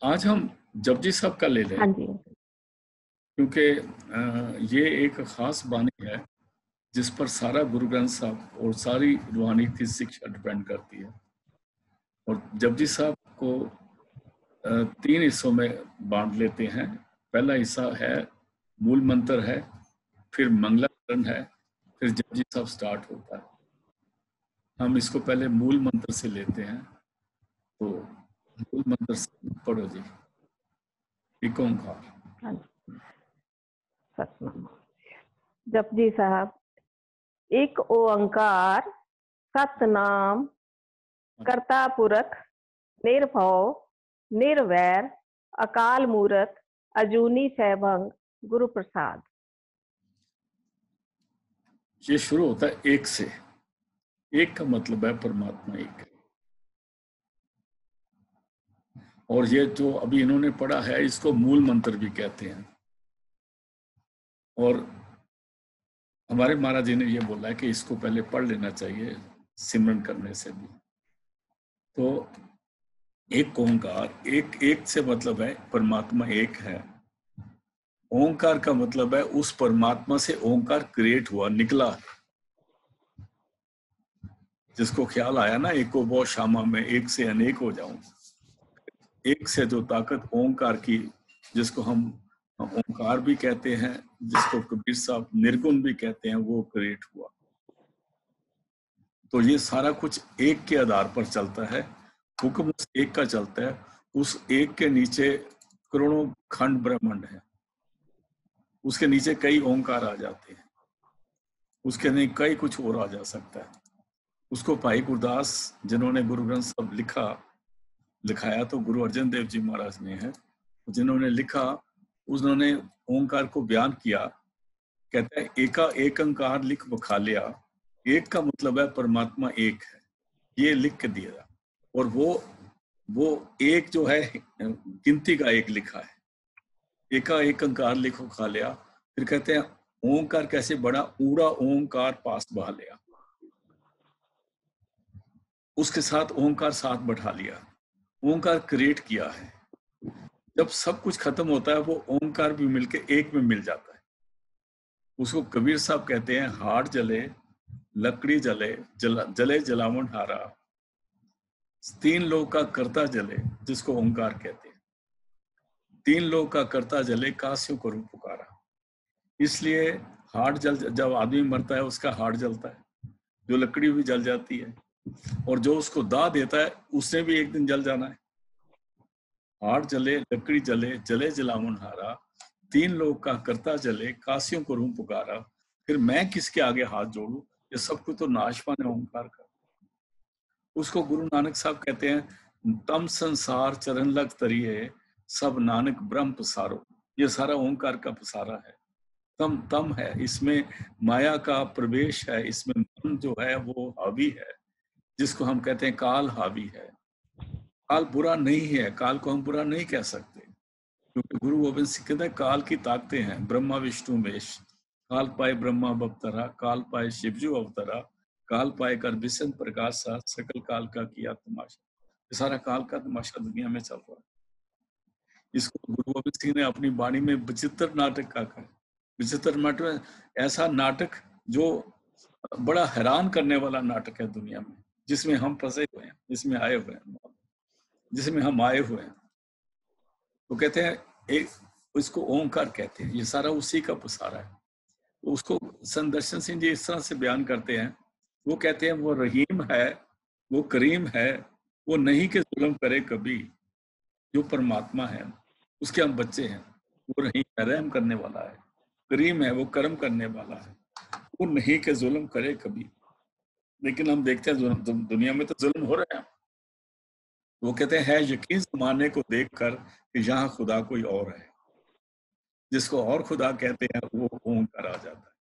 आज हम जपजी साहब का ले हाँ लें, जी। क्योंकि ये एक खास बानी है जिस पर सारा गुरु ग्रंथ साहब और सारी रूहानी की शिक्षा डिपेंड करती है। और जपजी साहब को 3 हिस्सों में बांट लेते हैं। पहला हिस्सा है मूल मंत्र है, फिर मंगलाचरण है, फिर जपजी साहब स्टार्ट होता है। हम इसको पहले मूल मंत्र से लेते हैं। तो मूल मंत्र से पढ़ो जी। एक ओंकार। हाँ जी। सतनाम। जपजी साहब। एक ओंकार सतनाम कर्ता पुरख निर्भव निर्वैर अकाल मूरत अजूनी सैभंग गुरु प्रसाद। ये शुरू होता है एक से। एक का मतलब है परमात्मा एक है। और ये जो अभी इन्होंने पढ़ा है इसको मूल मंत्र भी कहते हैं। और हमारे महाराज जी ने ये बोला है कि इसको पहले पढ़ लेना चाहिए सिमरन करने से भी। तो एक ओंकार, एक से मतलब है परमात्मा एक है। ओंकार का मतलब है उस परमात्मा से ओंकार क्रिएट हुआ, निकला। जिसको ख्याल आया ना, एको बहु श्यामा में एक से अनेक हो जाऊं। एक से जो ताकत ओंकार की, जिसको हम ओंकार भी कहते हैं, जिसको कबीर साहब निर्गुण भी कहते हैं, वो क्रिएट हुआ। तो ये सारा कुछ एक के आधार पर चलता है। हुक्म उस एक का चलता है। उस एक के नीचे करोड़ों खंड ब्रह्मांड है। उसके नीचे कई ओंकार आ जाते हैं। उसके नहीं कई कुछ और आ जा सकता है। उसको भाई गुरदास, जिन्होंने गुरु ग्रंथ साहब लिखाया तो गुरु अर्जन देव जी महाराज ने है, जिन्होंने लिखा उन्होंने ओंकार को बयान किया। कहता है एका एक अंकार लिख बखा लिया। एक का मतलब है परमात्मा एक है, ये लिख के दिया। और वो एक जो है गिनती का एक लिखा है। एका एक अंकार लिख बखा लिया। फिर कहते हैं ओंकार कैसे बड़ा, ऊड़ा ओंकार पास बहा लिया। उसके साथ ओंकार साथ बैठा लिया। ओंकार क्रिएट किया है। जब सब कुछ खत्म होता है वो ओंकार भी मिलके एक में मिल जाता है। उसको कबीर साहब कहते हैं हाड़ जले लकड़ी जले जले जलावन हारा, 3 लोग का कर्ता जले, जिसको ओंकार कहते हैं। 3 लोग का कर्ता जले कास्यों को रूप पुकारा। इसलिए हाड़ जब आदमी मरता है उसका हाड़ जलता है, जो लकड़ी भी जल जाती है। और जो उसको दाह देता है उसने भी एक दिन जल जाना है। हाड़ जले लकड़ी जले जले जलावन हारा, 3 लोग का कर्ता जले कासियों को रूम पुकारा। फिर मैं किसके आगे हाथ जोड़ू, ये सब कुछ तो नाशवान है ओंकार का। उसको गुरु नानक साहब कहते हैं तम संसार चरण लग तरिए सब नानक ब्रह्म पसारो। ये सारा ओंकार का पसारा है। तम है, इसमें माया का प्रवेश है, इसमें मन जो है वो हावी है, जिसको हम कहते हैं काल हावी है। काल बुरा नहीं है, काल को हम बुरा नहीं कह सकते, क्योंकि गुरु गोविंद सिंह कहते हैं काल की ताकतें हैं ब्रह्मा विष्णु महेश। काल पाए ब्रह्मा बवतरा, काल पाए शिवजू अवतरा, काल पाए कर विष्णु प्रकाश सा, सकल काल का किया तमाशा। ये सारा काल का तमाशा दुनिया में चल रहा है। इसको गुरु गोविंद सिंह ने अपनी वाणी में विचित्र नाटक का कहा। विचित्र नाटक ऐसा नाटक जो बड़ा हैरान करने वाला नाटक है दुनिया में, जिसमें हम फंसे हुए हैं, जिसमें आए हुए हैं, जिसमें हम आए हुए हैं। तो कहते हैं एक, इसको ओंकार कहते हैं। ये सारा उसी का पसारा है। तो उसको संत दर्शन सिंह जी इस तरह से बयान करते हैं। वो कहते हैं वो रहीम है, वो करीम है, वो नहीं के जुल्म करे कभी। जो परमात्मा है उसके हम बच्चे हैं। वो रहीम है, रहम करने वाला है। करीम है, वो कर्म करने वाला है। वो नहीं के जुल्म करे कभी। लेकिन हम देखते हैं दुनिया में तो जुल्म हो रहे हैं। वो कहते हैं यकीन जमाने को देखकर कि यहाँ खुदा कोई और है। जिसको और खुदा कहते हैं वो ओंकार आ जाता है।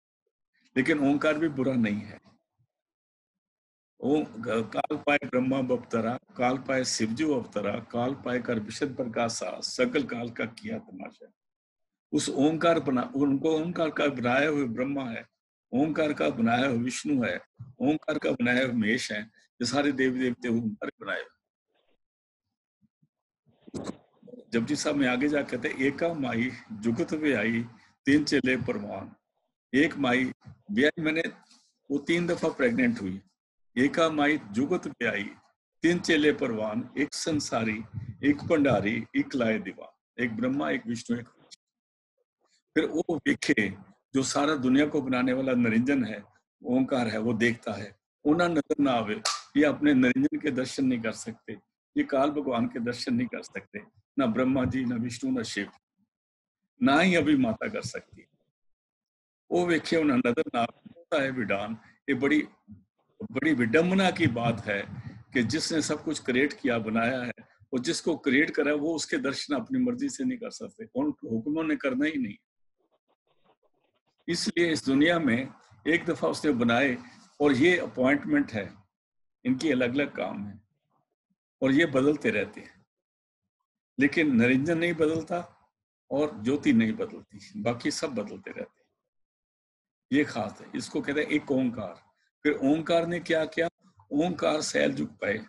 लेकिन ओंकार भी बुरा नहीं है। काल पाए ब्रह्मा बवतरा, काल पाए शिवजू अवतरा, काल पाए कर विशद प्रकाशा, सकल काल का किया तमाशा। उस ओंकार उनको ओंकार का बनाया हुआ ब्रह्मा है, ओंकार का बनाया हुआ विष्णु है, ओंकार का बनाया हुआ महेश है। ये सारे देवी देवते ओंकार बनाए। जपजी साहब में आगे जाकर कहते हैं, एका माई जुगत वे आई, 3 चेले परवान। एक माई ब्याई, मैंने वो 3 दफा प्रेग्नेंट हुई। एका माई जुगत वे आई, 3 चेले परवान, एक संसारी, एक भंडारी, एक लाए दीवान। एक ब्रह्मा, एक विष्णु, एक फिर वो देखे जो सारा दुनिया को बनाने वाला निरंजन है, ओंकार है, वो देखता है। उन्हें नजर ना आवे, ये अपने निरंजन के दर्शन नहीं कर सकते, ये काल भगवान के दर्शन नहीं कर सकते, ना ब्रह्मा जी, ना विष्णु, ना शिव, ना ही अभी माता कर सकती। वो वेखे उन्हें नजर ना होता है विडान। ये बड़ी बड़ी विडंबना की बात है कि जिसने सब कुछ क्रिएट किया, बनाया है, और जिसको क्रिएट करा है, वो उसके दर्शन अपनी मर्जी से नहीं कर सकते, उन हुक्मों ने करना ही नहीं। इसलिए इस दुनिया में एक दफा उसने बनाए, और ये अपॉइंटमेंट है, इनकी अलग अलग काम है, और ये बदलते रहते हैं। लेकिन निरंजन नहीं बदलता और ज्योति नहीं बदलती, बाकी सब बदलते रहते हैं। ये खास है, इसको कहते हैं एक ओंकार। फिर ओंकार ने क्या किया? ओंकार सैल जुग पाए,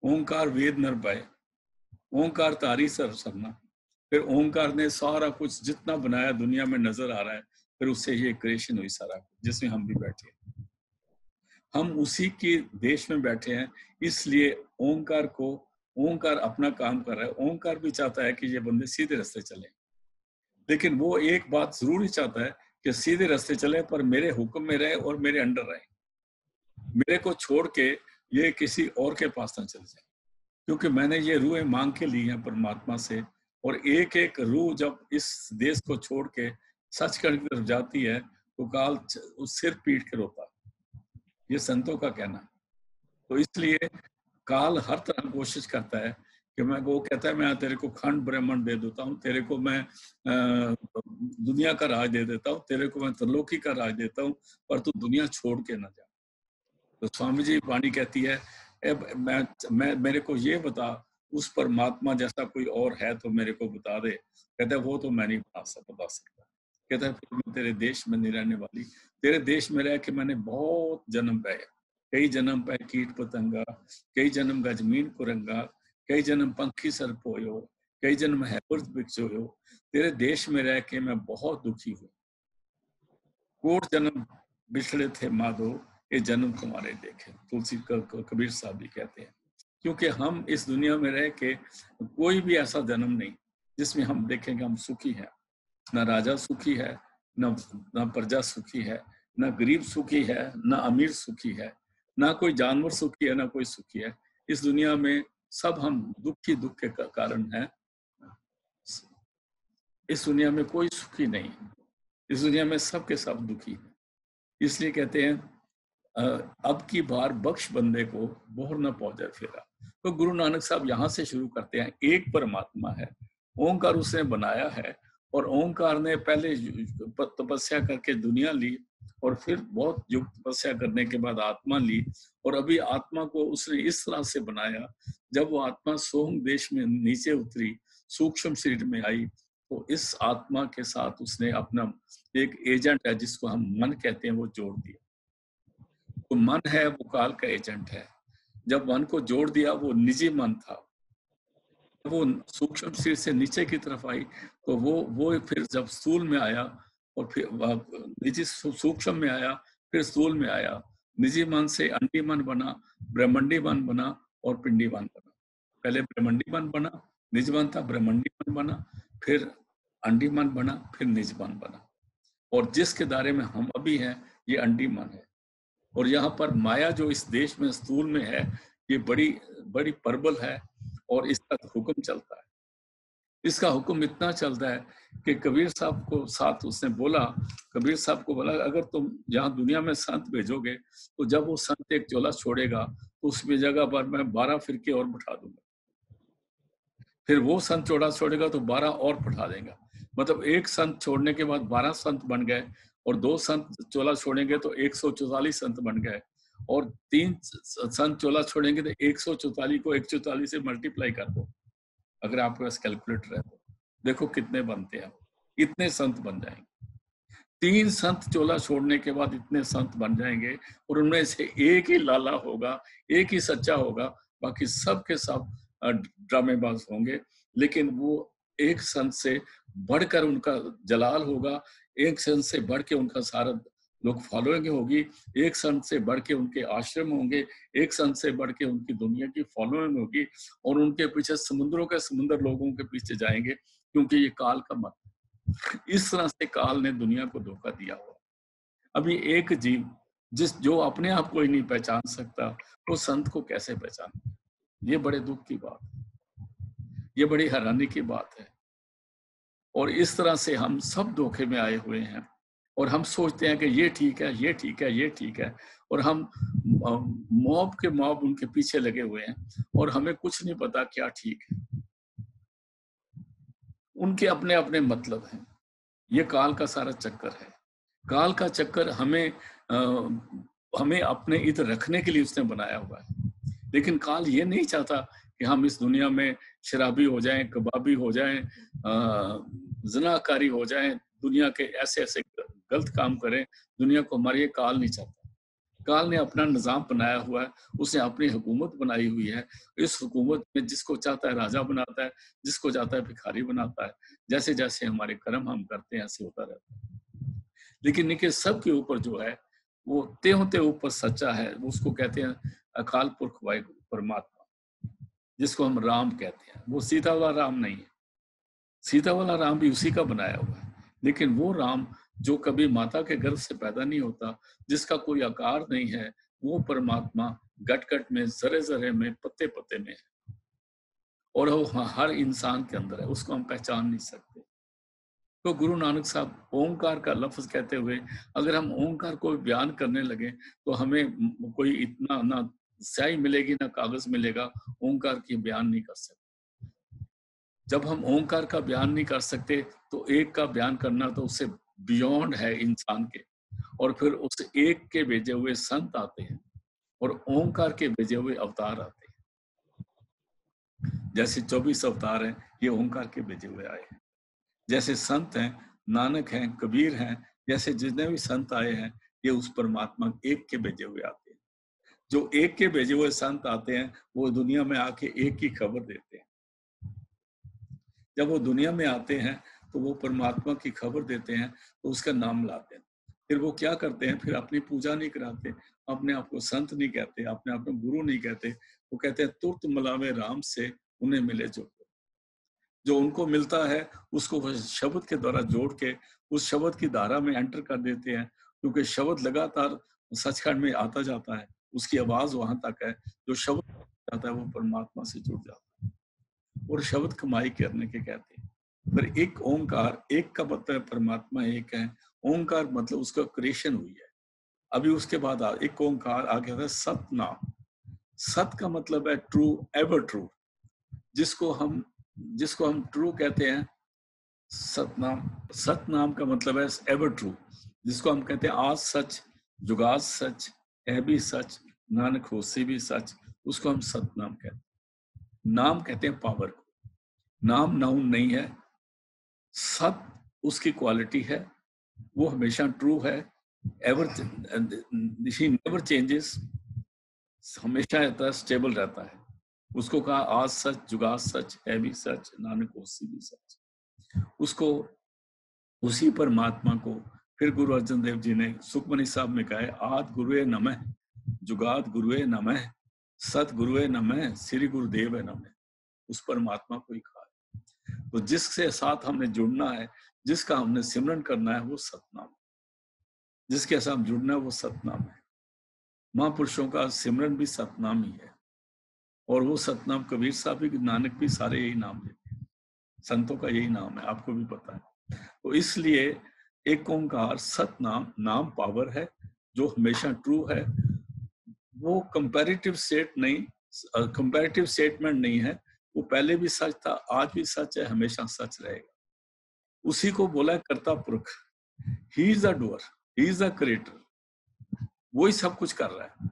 ओंकार वेद नर पाए, ओंकार तारी सर सरना। फिर ओंकार ने सारा कुछ जितना बनाया दुनिया में नजर आ रहा है, फिर उससे ये क्रिएशन हुई सारा, जिसमें हम भी बैठे हैं। हम उसी के देश में बैठे हैं, इसलिए ओंकार को, ओंकार अपना काम कर रहा है। ओंकार भी चाहता है कि ये बंदे सीधे रास्ते चले, लेकिन वो एक बात जरूर ही चाहता है कि सीधे रास्ते चले, पर मेरे हुक्म में रहे और मेरे अंडर रहे, मेरे को छोड़ के ये किसी और के पास ना चले जाए। क्योंकि मैंने ये रूहें मांग के ली हैं परमात्मा से, और एक एक रूह जब इस देश को छोड़ के सचखंड की तरफ जाती है, तो काल उस सिर पीट के रोता है। ये संतों का कहना है। तो इसलिए काल हर तरह कोशिश करता है कि मैं, वो कहता है, मैं तेरे को खंड ब्रह्मांड दे देता हूँ, तेरे को मैं दुनिया का राज दे देता हूँ, तेरे को मैं त्रिलोकी का राज देता हूँ, पर तू दुनिया छोड़ के ना जा। तो स्वामी जी वाणी कहती है, मैं मेरे को ये बता, उस परमात्मा जैसा कोई और है तो मेरे को बता दे। कहता है वो तो मैं नहीं बता सकता। कहता है फिर मैं तेरे देश में नहीं रहने वाली, तेरे देश में रह के मैंने बहुत जन्म पाए, कई जन्म पाए कीट पतंगा, कई जन्म का जमीन कुरंगा, कई जन्म पंखी सर्प होयो, कई जन्म है वृक्ष होयो। तेरे देश में रह के मैं बहुत दुखी हूँ, कोट जन्म बिछड़े थे माधो, ये जन्म तुम्हारे देखे। तुलसी कबीर साहब भी कहते हैं। क्योंकि हम इस दुनिया में रह के कोई भी ऐसा जन्म नहीं जिसमें हम देखेंगे हम सुखी हैं। ना राजा सुखी है, ना प्रजा सुखी है, ना गरीब सुखी है, ना अमीर सुखी है, ना कोई जानवर सुखी है, ना कोई सुखी है। इस दुनिया में सब हम दुख ही दुख के कारण हैं। इस दुनिया में कोई सुखी नहीं, इस दुनिया में सबके सब दुखी हैं। इसलिए कहते हैं अब की बार बख्श बंदे को बोहर न पहुंचे फिरा। तो गुरु नानक साहब यहाँ से शुरू करते हैं, एक परमात्मा है, ओंकार उसने बनाया है, और ओंकार ने पहले तपस्या करके दुनिया ली, और फिर बहुत युग तपस्या करने के बाद आत्मा ली, और अभी आत्मा को उसने इस तरह से बनाया, जब वो आत्मा सोम देश में नीचे उतरी, सूक्ष्म शरीर में आई, तो इस आत्मा के साथ उसने अपना एक एजेंट है जिसको हम मन कहते हैं, वो जोड़ दिया। तो मन है वो काल का एजेंट है। जब मन को जोड़ दिया, वो निजी मन था, वो सूक्ष्म शरीर से नीचे की तरफ आई, तो वो फिर जब स्थूल में आया, और फिर निजी सूक्ष्म में आया, फिर स्थूल में आया। निजी मन से अंडी मन बना, ब्रह्मंडी मन बना, और पिंडी मन बना। पहले ब्रह्मंडी मन बना, निज मन था, ब्रह्मंडी मन बना, फिर अंडी मन बना, फिर निज मन बना। और जिसके दायरे में हम अभी हैं, ये अंडी मन है। और यहाँ पर माया जो इस देश में स्थूल में है, ये बड़ी बड़ी प्रबल है, और इसका हुक्म चलता है। इसका हुक्म इतना चलता है कि कबीर साहब को साथ उसने बोला, कबीर साहब को बोला, अगर तुम यहाँ दुनिया में संत भेजोगे, तो जब वो संत एक चोला छोड़ेगा, तो उसकी जगह पर मैं 12 फिरके और बैठा दूंगा। फिर वो संत चोला छोड़ेगा तो 12 और बैठा देगा। मतलब एक संत छोड़ने के बाद 12 संत बन गए, और 2 संत चोला छोड़ेंगे तो 144 संत बन गए, और 3 संत चोला छोड़ेंगे तो 144 को 144 से मल्टीप्लाई कर दो, अगर आपके पास कैलकुलेटर है तो देखो कितने बनते हैं। इतने संत बन जाएंगे। 3 संत चोला छोड़ने के बाद इतने संत बन जाएंगे, और उनमें से एक ही लाला होगा, एक ही सच्चा होगा, बाकी सब के सब ड्रामेबाज होंगे। लेकिन वो एक संत से बढ़कर उनका जलाल होगा, एक संत से बढ़ के उनका सारा लोग फॉलोइंग होगी, एक संत से बढ़ के उनके आश्रम होंगे, एक संत से बढ़ के उनकी दुनिया की फॉलोइंग होगी, और उनके पीछे समुद्रों के समुद्र लोगों के पीछे जाएंगे, क्योंकि ये काल का मत है। इस तरह से काल ने दुनिया को धोखा दिया हुआ। अभी एक जीव जो अपने आप को ही नहीं पहचान सकता, वो संत को कैसे पहचाने? ये बड़े दुख की बात है, ये बड़ी हैरानी की बात है। और इस तरह से हम सब धोखे में आए हुए हैं, और हम सोचते हैं कि ये ठीक है, ये ठीक है, ये ठीक है, और हम मॉब के मॉब उनके पीछे लगे हुए हैं, और हमें कुछ नहीं पता क्या ठीक है। उनके अपने अपने मतलब हैं। ये काल का सारा चक्कर है। काल का चक्कर हमें अपने इधर रखने के लिए उसने बनाया हुआ है, लेकिन काल ये नहीं चाहता कि हम इस दुनिया में शराबी हो जाएं, कबाबी हो जाएं, ज़िनाकारी हो जाएं, दुनिया के ऐसे ऐसे गलत काम करें। दुनिया को हमारे ये काल नहीं चाहता। काल ने अपना निज़ाम बनाया हुआ है, उसने अपनी हुकूमत बनाई हुई है। इस हुकूमत में जिसको चाहता है राजा बनाता है, जिसको चाहता है भिखारी बनाता है। जैसे जैसे हमारे कर्म हम करते हैं ऐसे होता रहता है। लेकिन इनके सब के ऊपर जो है वो त्यों त्यों ऊपर सच्चा है, उसको कहते हैं अकाल पुरख वाहिगुरु परमात्मा, जिसको हम राम कहते हैं। वो सीता वाला राम नहीं है, सीता वाला राम भी उसी का बनाया हुआ है, लेकिन वो राम जो कभी माता के गर्भ से पैदा नहीं होता, जिसका कोई आकार नहीं है, वो परमात्मा गट गट में, जरे जरे में, पत्ते पत्ते में है, और वो हर इंसान के अंदर है, उसको हम पहचान नहीं सकते। तो गुरु नानक साहब ओंकार का लफ्ज कहते हुए, अगर हम ओंकार को बयान करने लगे तो हमें कोई इतना ना स्याही मिलेगी ना कागज मिलेगा, ओंकार की बयान नहीं कर सकते। जब हम ओंकार का बयान नहीं कर सकते तो एक का बयान करना तो उससे बियॉन्ड है इंसान के, और फिर उस एक के भेजे हुए संत आते हैं और ओंकार के भेजे हुए अवतार आते हैं। जैसे 24 अवतार हैं, ये ओंकार के भेजे हुए आए हैं। जैसे संत हैं, नानक हैं, कबीर हैं, जैसे जितने भी संत आए हैं, ये उस परमात्मा एक के भेजे हुए आते हैं। जो एक के भेजे हुए संत आते हैं, वो दुनिया में आके एक की खबर देते हैं। जब वो दुनिया में आते हैं तो वो परमात्मा की खबर देते हैं, तो उसका नाम लाते हैं। फिर वो क्या करते हैं, फिर अपनी पूजा नहीं कराते, अपने आप को संत नहीं कहते, अपने आप को गुरु नहीं कहते। वो कहते हैं तुरत मिलावे राम से उन्हें मिले जो उनको मिलता है उसको वो शब्द के द्वारा जोड़ के उस शब्द की धारा में एंटर कर देते हैं, क्योंकि शब्द लगातार सचखंड में आता जाता है, उसकी आवाज वहां तक है। जो शब्द जाता है वो परमात्मा से जुड़ जाता है, और शब्द कमाई करने के कहते हैं। फिर एक ओंकार, एक का मतलब परमात्मा एक है, ओंकार मतलब उसका क्रिएशन हुई है। अभी उसके बाद एक ओंकार आ गया था सत नाम। सत का मतलब है ट्रू, एवर ट्रू, जिसको हम ट्रू कहते हैं। सतनाम का मतलब है एवर ट्रू, जिसको हम कहते हैं आज सच, जुगाज सच, है भी सच, नानक होसी भी सच, उसको हम सतनाम कहते हैं। नाम कहते हैं पावर को। नाम नाउन नहीं है, सत उसकी क्वालिटी है, वो हमेशा ट्रू है, एवर ही नेवर चेंजेस, हमेशा रहता है, स्टेबल रहता है। उसको कहा आज सच, जुगाज सच, है भी सच, नानक होसी भी सच। उसको, उसी परमात्मा को फिर गुरु अर्जन देव जी ने सुखमनी साहब में कहा है, आद गुरुए नमः, जुगाद गुरुए नमः, सत गुरुए नमः, श्री गुरुदेव नमः। उस परमात्मा को ही कहा है। तो जिसके साथ हमने जुड़ना है, जिसका हमने सिमरन करना है, वो सतनाम, जिसके साथ जुड़ना है वो सतनाम है। महापुरुषों का सिमरन भी सतनाम ही है, और वो सतनाम कबीर साहब भी, नानक भी, सारे यही नाम लेते हैं। संतों का यही नाम है, आपको भी पता है। तो इसलिए एक ओंकार सतनाम, नाम पावर है जो हमेशा ट्रू है। वो कंपैरेटिव स्टेट नहीं, कंपैरेटिव स्टेटमेंट नहीं है। वो पहले भी सच था, आज भी सच है, हमेशा सच रहेगा। उसी को बोला है Karta Purakh. He is the doer, he is the creator, वो ही सब कुछ कर रहा है।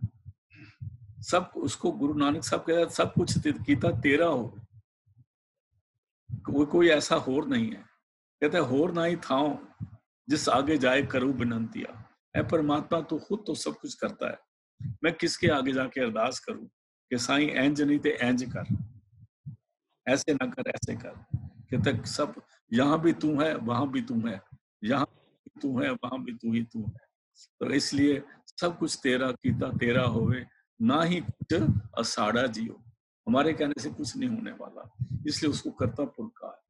सब उसको गुरु नानक साहब कहते हैं, सब कुछ कीता तेरा हो, कोई ऐसा होर नहीं है। कहता है होर ना ही थाओ जिस आगे जाए करूं बिनंतिया। ऐ परमात्मा तू खुद तो सब कुछ करता है, मैं किसके आगे जाके अरदास करूं कि साईं इंज नहीं ते इंज कर, ऐसे ना कर, ऐसे कर। कहते सब यहाँ भी तू है, वहां भी तू है, यहाँ भी तू है, वहां भी तू ही तू है। तो इसलिए सब कुछ तेरा कीता तेरा होवे, ना ही कुछ असाड़ा जियो। हमारे कहने से कुछ नहीं होने वाला, इसलिए उसको कर्ता पुरुष का है।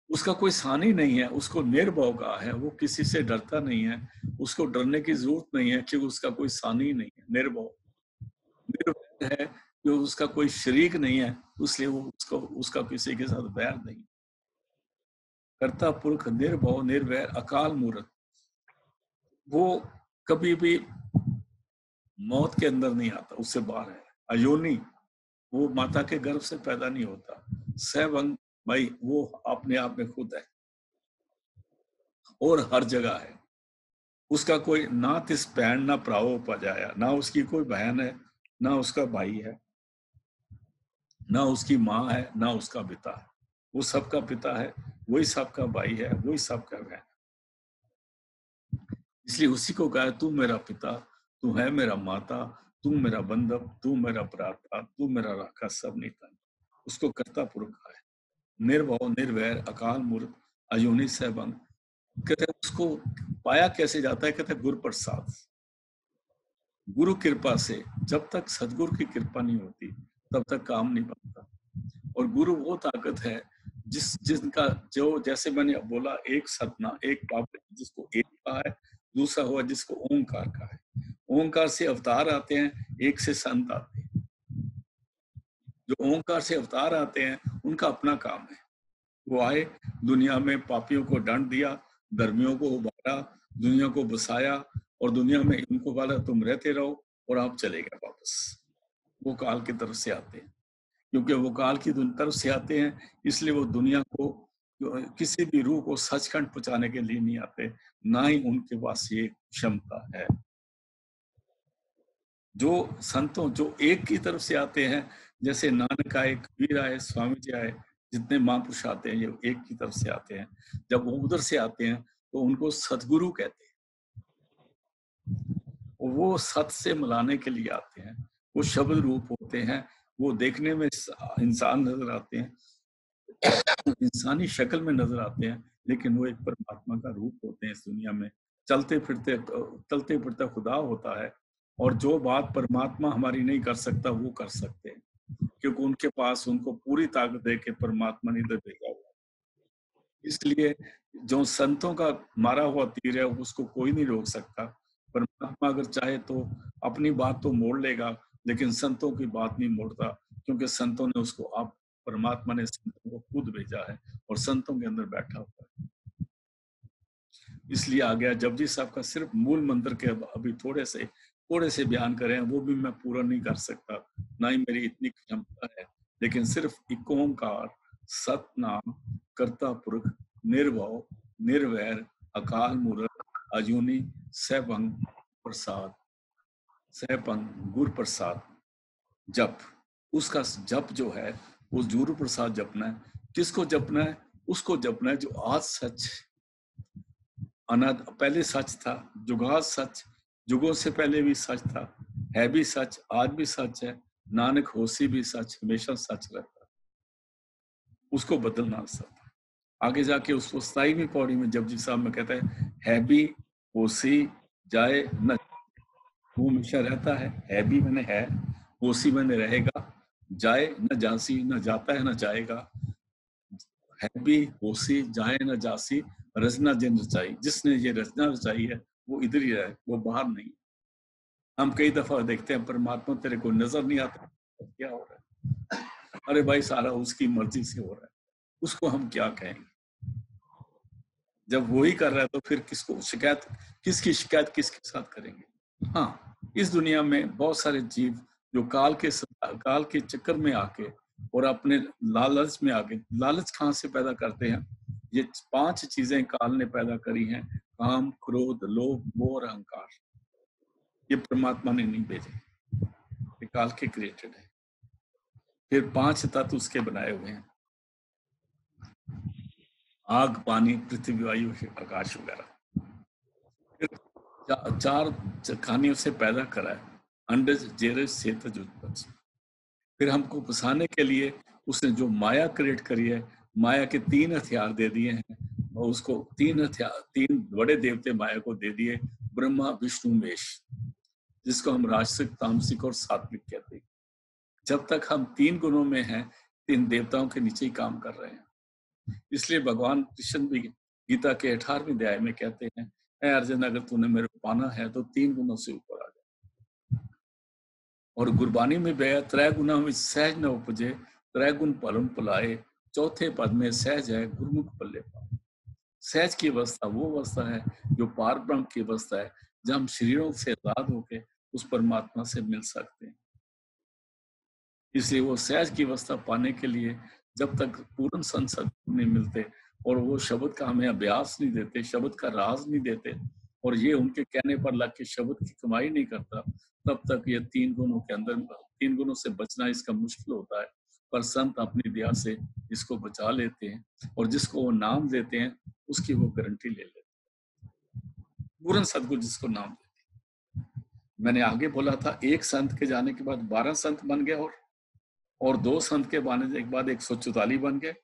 उसका कोई सानी नहीं है, उसको निर्भव का है, वो किसी से डरता नहीं है, उसको डरने की जरूरत नहीं है क्योंकि उसका कोई सानी नहीं है। निर्भव निर्भय है कि उसका कोई शरीक नहीं है, इसलिए वो उसको उसका किसी के साथ बैर नहीं। कर्ता पुरख निर्भव निर्वैर अकाल मूर्त, वो कभी भी मौत के अंदर नहीं आता, उससे बाहर है। अयोनी, वो माता के गर्भ से पैदा नहीं होता। सैवंग, भाई वो अपने आप में खुद है और हर जगह है। उसका कोई ना तिस पैण ना प्रावो पजाया, ना उसकी कोई बहन है, ना उसका भाई है, ना उसकी माँ है, ना उसका पिता है। वो सबका पिता है, वही सबका भाई है, वही सबका बहन। इसलिए उसी को कहा तू मेरा पिता, तू है मेरा माता, तू मेरा बंधव, तू मेरा भ्राता, तू मेरा राखा सब नितन। उसको कर्ता पुरुष कहा है। निर्भव निर्वैर अकाल मूर्त अयोनि सहबंग। कहते हैं उसको पाया कैसे जाता है? कहते हैं गुरु प्रसाद, गुरु कृपा से। जब तक सदगुरु की कृपा नहीं होती तब तक काम नहीं बनता। और गुरु वो ताकत है जिनका जो, जैसे मैंने बोला, एक सतना एक पाप, जिसको एक कहा है, दूसरा हुआ जिसको ओंकार कहा है। ओंकार से अवतार आते हैं, एक से संत आते हैं। जो ओंकार से अवतार आते हैं उनका अपना काम है, वो आए, दुनिया में पापियों को दंड दिया, धर्मियों को उबारा, दुनिया को बसाया, और दुनिया में इनको बोला तुम रहते रहो और आप चले गए वापस। वो काल की तरफ से आते हैं, क्योंकि वो काल की तरफ से आते हैं, इसलिए वो दुनिया को किसी भी रूह को सचखंड पहुंचाने के लिए नहीं आते, ना ही उनके पास ये क्षमता है। जो संतों जो एक की तरफ से आते हैं, जैसे नानक आए, कबीर आए, स्वामी जी आए, जितने महापुरुष आते हैं ये एक की तरफ से आते हैं। जब वो उधर से आते हैं तो उनको सतगुरु कहते हैं। वो सत से मिलाने के लिए आते हैं। वो शब्द रूप होते हैं, वो देखने में इंसान नजर आते हैं, इंसानी शक्ल में नजर आते हैं, लेकिन वो एक परमात्मा का रूप होते हैं। इस दुनिया में चलते फिरते खुदा होता है, और जो बात परमात्मा हमारी नहीं कर सकता वो कर सकते हैं, क्योंकि उनके पास उनको पूरी ताकत दे के परमात्मा ने इधर भेजा हुआ। इसलिए जो संतों का मारा हुआ तीर है उसको कोई नहीं रोक सकता। परमात्मा अगर चाहे तो अपनी बात तो मोड़ लेगा, लेकिन संतों की बात नहीं मोड़ता, क्योंकि संतों ने उसको, आप परमात्मा ने संतों को खुद भेजा है और संतों के अंदर बैठा हुआ है। इसलिए आ गया जपजी साहब का सिर्फ मूल मंत्र के अभी थोड़े से बयान करें, वो भी मैं पूरा नहीं कर सकता, ना ही मेरी इतनी क्षमता है। लेकिन सिर्फ एक ओंकार सतनाम कर्ता पुरख निर्भव निर्वैर अकाल मूर्त अजूनी सहभंग प्रसाद, सहभंग गुरु प्रसाद जप। उसका जप जो है वो गुरु प्रसाद जपना है। किसको जपना है? उसको जपना है जो आज सच, अनाद पहले सच था, जुगाद सच, जुगों से पहले भी सच था, है भी सच, आज भी सच है, नानक होसी भी सच, हमेशा सच रहता। उसको बदलना सकता। आगे जाके उसको 27वीं पौड़ी में जपजी साहब में कहता है भी होसी जाए न, वो हमेशा रहता है भी मैंने है, होसी मैंने रहेगा, जाए न जासी, न जाता है न जाएगा, है भी होसी जाए न जासी, रचना जिन रचाई। जिसने ये रचना रचाई है वो इधर ही है, वो बाहर नहीं। हम कई दफा देखते हैं परमात्मा तेरे को नजर नहीं आता, क्या हो रहा है? अरे भाई सारा उसकी मर्जी से हो रहा है, उसको हम क्या कहेंगे? जब वो ही कर रहा है तो फिर किसको शिकायत, किसकी शिकायत किसके साथ करेंगे? हाँ, इस दुनिया में बहुत सारे जीव जो काल के चक्कर में आके और अपने लालच में आके, लालच कहाँ से पैदा करते हैं? ये 5 चीजें काल ने पैदा करी हैं, काम क्रोध लोभ मोह और अहंकार। ये परमात्मा ने नहीं भेजे, ये काल के क्रिएटेड है। फिर 5 तत्व उसके बनाए हुए हैं, आग पानी पृथ्वी वायु आकाश वगैरह। फिर 4 खानियों से पैदा करा है, अंडज जेरज सेतज उत्पज। फिर हमको फंसाने के लिए उसने जो माया क्रिएट करी है माया के 3 हथियार दे दिए हैं, और उसको 3 बड़े देवते माया को दे दिए, ब्रह्मा विष्णु महेश, जिसको हम राजसिक, तामसिक और सात्विक कहते हैं। जब तक हम 3 गुणों में हैं, 3 देवताओं के नीचे ही काम कर रहे हैं। इसलिए भगवान कृष्ण भी गीता के 18वें अध्याय में कहते हैं, ऐ अर्जुन, अगर तूने मेरे को पाना है तो 3 गुणों से ऊपर आ जा। और गुरबानी में बया, त्रै गुणा में सहज न उपजे, त्रै गुण परम पलाए, चौथे पद में सहज है गुरुमुख पल्ले पाए। सहज की अवस्था वो अवस्था है जो पार ब्रह्म की अवस्था है, जब हम शरीरों से आजाद होकर उस परमात्मा से मिल सकते हैं। इसलिए वो सहज की अवस्था पाने के लिए जब तक पूर्ण संसद नहीं मिलते और वो शब्द का हमें अभ्यास नहीं देते, शब्द का राज नहीं देते, और ये उनके कहने पर लग के शब्द की कमाई नहीं करता, तब तक ये 3 गुणों के अंदर, 3 गुणों से बचना इसका मुश्किल होता है। पर संत अपनी दया से इसको बचा लेते हैं, और जिसको वो नाम देते हैं उसकी वो गारंटी ले लेते हैं। पूर्ण सदगुरु जिसको नाम देते हैं। मैंने आगे बोला था, एक संत के जाने के बाद 12 संत बन गए, और 2 संत के आने के बाद 144 बन गए,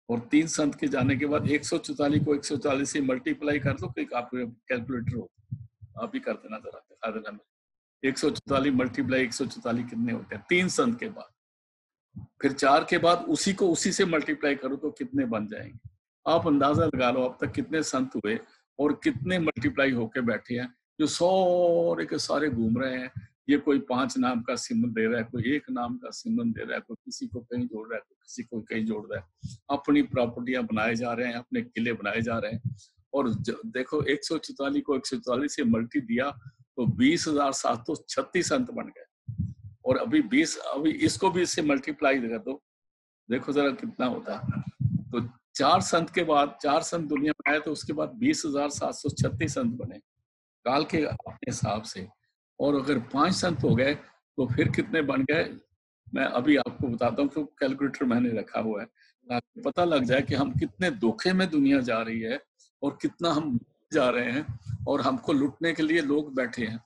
और 3 संत के जाने के बाद 144 को 144 से मल्टीप्लाई कर दो, कि आपको कैलकुलेटर हो, आप ही कर देना जरा, दिखा देना। 144 मल्टीप्लाई 144 कितने होते हैं? 3 संत के बाद, फिर 4 के बाद उसी को उसी से मल्टीप्लाई करो तो कितने बन जाएंगे। आप अंदाजा लगा लो अब तक कितने संत हुए और कितने मल्टीप्लाई होके बैठे हैं, जो सारे के सारे घूम रहे हैं। ये कोई 5 नाम का सिमरन दे रहा है, कोई 1 नाम का सिमरन दे रहा है, कोई किसी को कहीं जोड़ रहा है, कोई किसी को कहीं जोड़ रहा है। अपनी प्रॉपर्टियां बनाए जा रहे हैं, अपने किले बनाए जा रहे हैं। और देखो 144 को 144 से मल्टी दिया तो 20,736 संत बन गए। और अभी इसको भी इससे मल्टीप्लाई कर दो, देखो जरा कितना होता है। तो 4 संत के बाद, 4 संत दुनिया में आए तो उसके बाद 20,736 संत बने काल के अपने हिसाब से। और अगर 5 संत हो गए तो फिर कितने बन गए, मैं अभी आपको बताता हूँ, क्योंकि कैलकुलेटर मैंने रखा हुआ है, ताकि पता लग जाए कि हम कितने धोखे में दुनिया जा रही है और कितना हम जा रहे हैं, और हमको लूटने के लिए लोग बैठे हैं।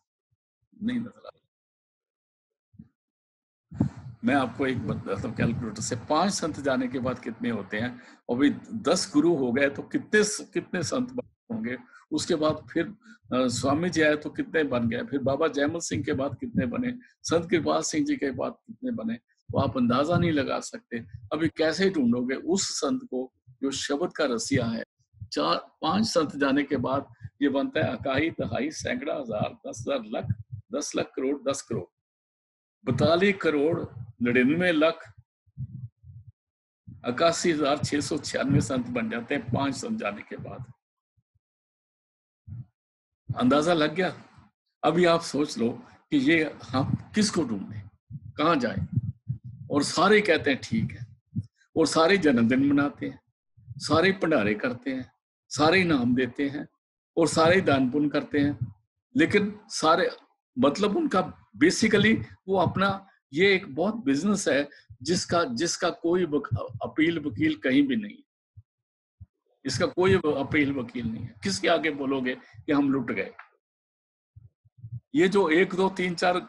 नहीं नजर आ, मैं आपको एक बताता हूँ कैलकुलेटर से। 5 संत जाने के बाद कितने होते हैं, और भी 10 गुरु हो गए तो कितने संत होंगे। उसके बाद फिर स्वामी जी आए तो कितने बन गए, फिर बाबा जयमल सिंह के बाद कितने बने, संत कृपाल सिंह जी के बाद कितने बने, तो आप अंदाजा नहीं लगा सकते। अभी कैसे ढूंढोगे उस संत को जो शब्द का रसिया है। 5 संत जाने के बाद ये बनता है अकाई, दहाई, सैकड़ा, हजार, 10,000, लाख, 10 लाख करोड़, 10 करोड़, 42 करोड़ 99 लाख 81,696 संत बन जाते हैं 5 संत जाने के बाद। अंदाजा लग गया। अभी आप सोच लो कि ये हम किसको ढूंढें, कहाँ जाए। और सारे कहते हैं ठीक है, और सारे जन्मदिन मनाते हैं, सारे भंडारे करते हैं, सारे इनाम देते हैं, और सारे दान पुण्य करते हैं, लेकिन सारे मतलब उनका बेसिकली वो अपना, ये एक बहुत बिजनेस है जिसका कोई अपील वकील कहीं भी नहीं, इसका कोई अपील वकील नहीं है। किसके आगे बोलोगे कि हम लुट गए। ये जो 1, 2, 3, 4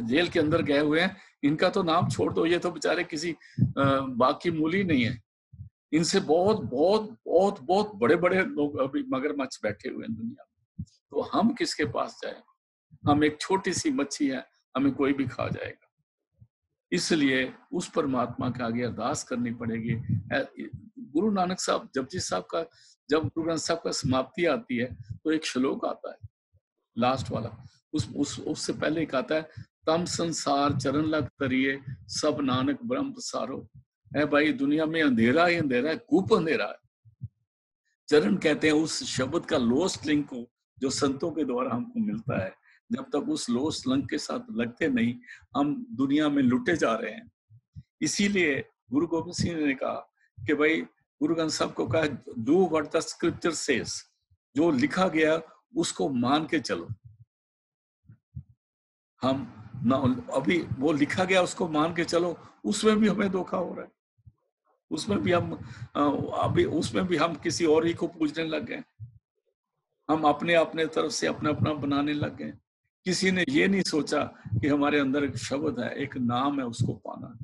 जेल के अंदर गए हुए हैं, इनका तो नाम छोड़ दो, ये तो बेचारे किसी बाकी मूली नहीं है। इनसे बहुत बहुत बहुत बहुत बड़े बड़े लोग अभी मगरमच्छ बैठे हुए हैं दुनिया में। तो हम किसके पास जाए, हम एक छोटी सी मच्छी है, हमें कोई भी खा जाएगा। इसलिए उस परमात्मा के आगे अरदास करनी पड़ेगी। गुरु नानक साहब, जपजी साहब का, जब गुरु ग्रंथ साहब का समाप्ति आती है तो एक श्लोक आता है लास्ट वाला, उससे पहले एक आता है, तम संसार चरण लग तरिए सब नानक ब्रह्म प्रसारो। है भाई, दुनिया में अंधेरा ही अंधेरा है, कूप अंधेरा है। चरण कहते हैं उस शब्द का लोस्ट लिंक को जो संतों के द्वारा हमको मिलता है। जब तक उस लोस्ट लिंक के साथ लगते नहीं, हम दुनिया में लुटे जा रहे हैं। इसीलिए गुरु गोविंद सिंह ने कहा कि भाई, गुरु ग्रंथ साहब को कहा, do what the scripture says, जो लिखा गया उसको मान के चलो। हम ना अभी वो लिखा गया उसको मान के चलो, उसमें भी हमें धोखा हो रहा है। उसमें भी हम किसी और ही को पूजने लग गए। हम अपने तरफ से अपना बनाने लग गए। किसी ने ये नहीं सोचा कि हमारे अंदर एक शब्द है, एक नाम है, उसको पाना।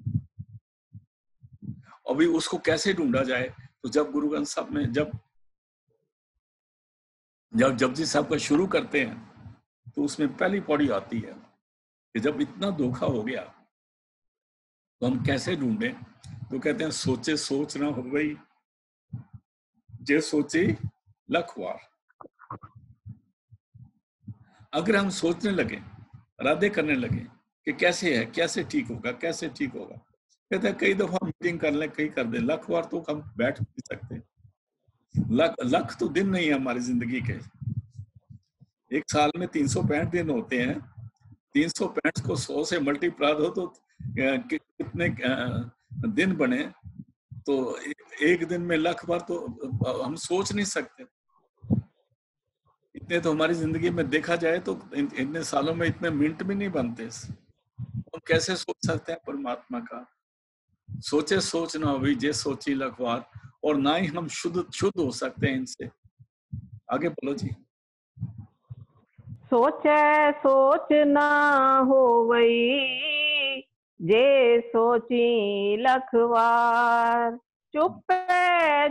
अभी उसको कैसे ढूंढा जाए? तो जब गुरु ग्रंथ साहब में जब जपजी साहब का शुरू करते हैं तो उसमें पहली पौड़ी आती है कि जब इतना धोखा हो गया तो हम कैसे ढूंढें? तो कहते हैं सोचे सोच ना हो गई, जे सोची लख वार। अगर हम सोचने लगे, इरादे करने लगे कि कैसे है, कैसे ठीक होगा, कैसे ठीक होगा, कहते हैं कई दफा मीटिंग कर ले, कई कर दे, लख बार तो हम बैठ नहीं सकते। लख तो दिन नहीं है हमारी जिंदगी के। एक साल में 365 दिन होते हैं, 365 को 100 से मल्टीप्लाई हो तो कितने दिन बने? तो एक दिन में लख बार तो हम सोच नहीं सकते। इतने तो हमारी जिंदगी में देखा जाए तो इतने सालों में इतने मिनट भी नहीं बनते। हम कैसे सोच सकते हैं परमात्मा का? सोचे सोच ना हो जे सोची लखवार। और ना ही हम शुद्ध हो सकते हैं इनसे। आगे बोलो जी। सोचे सोच ना हो वही, जे सोची लखवार। चुप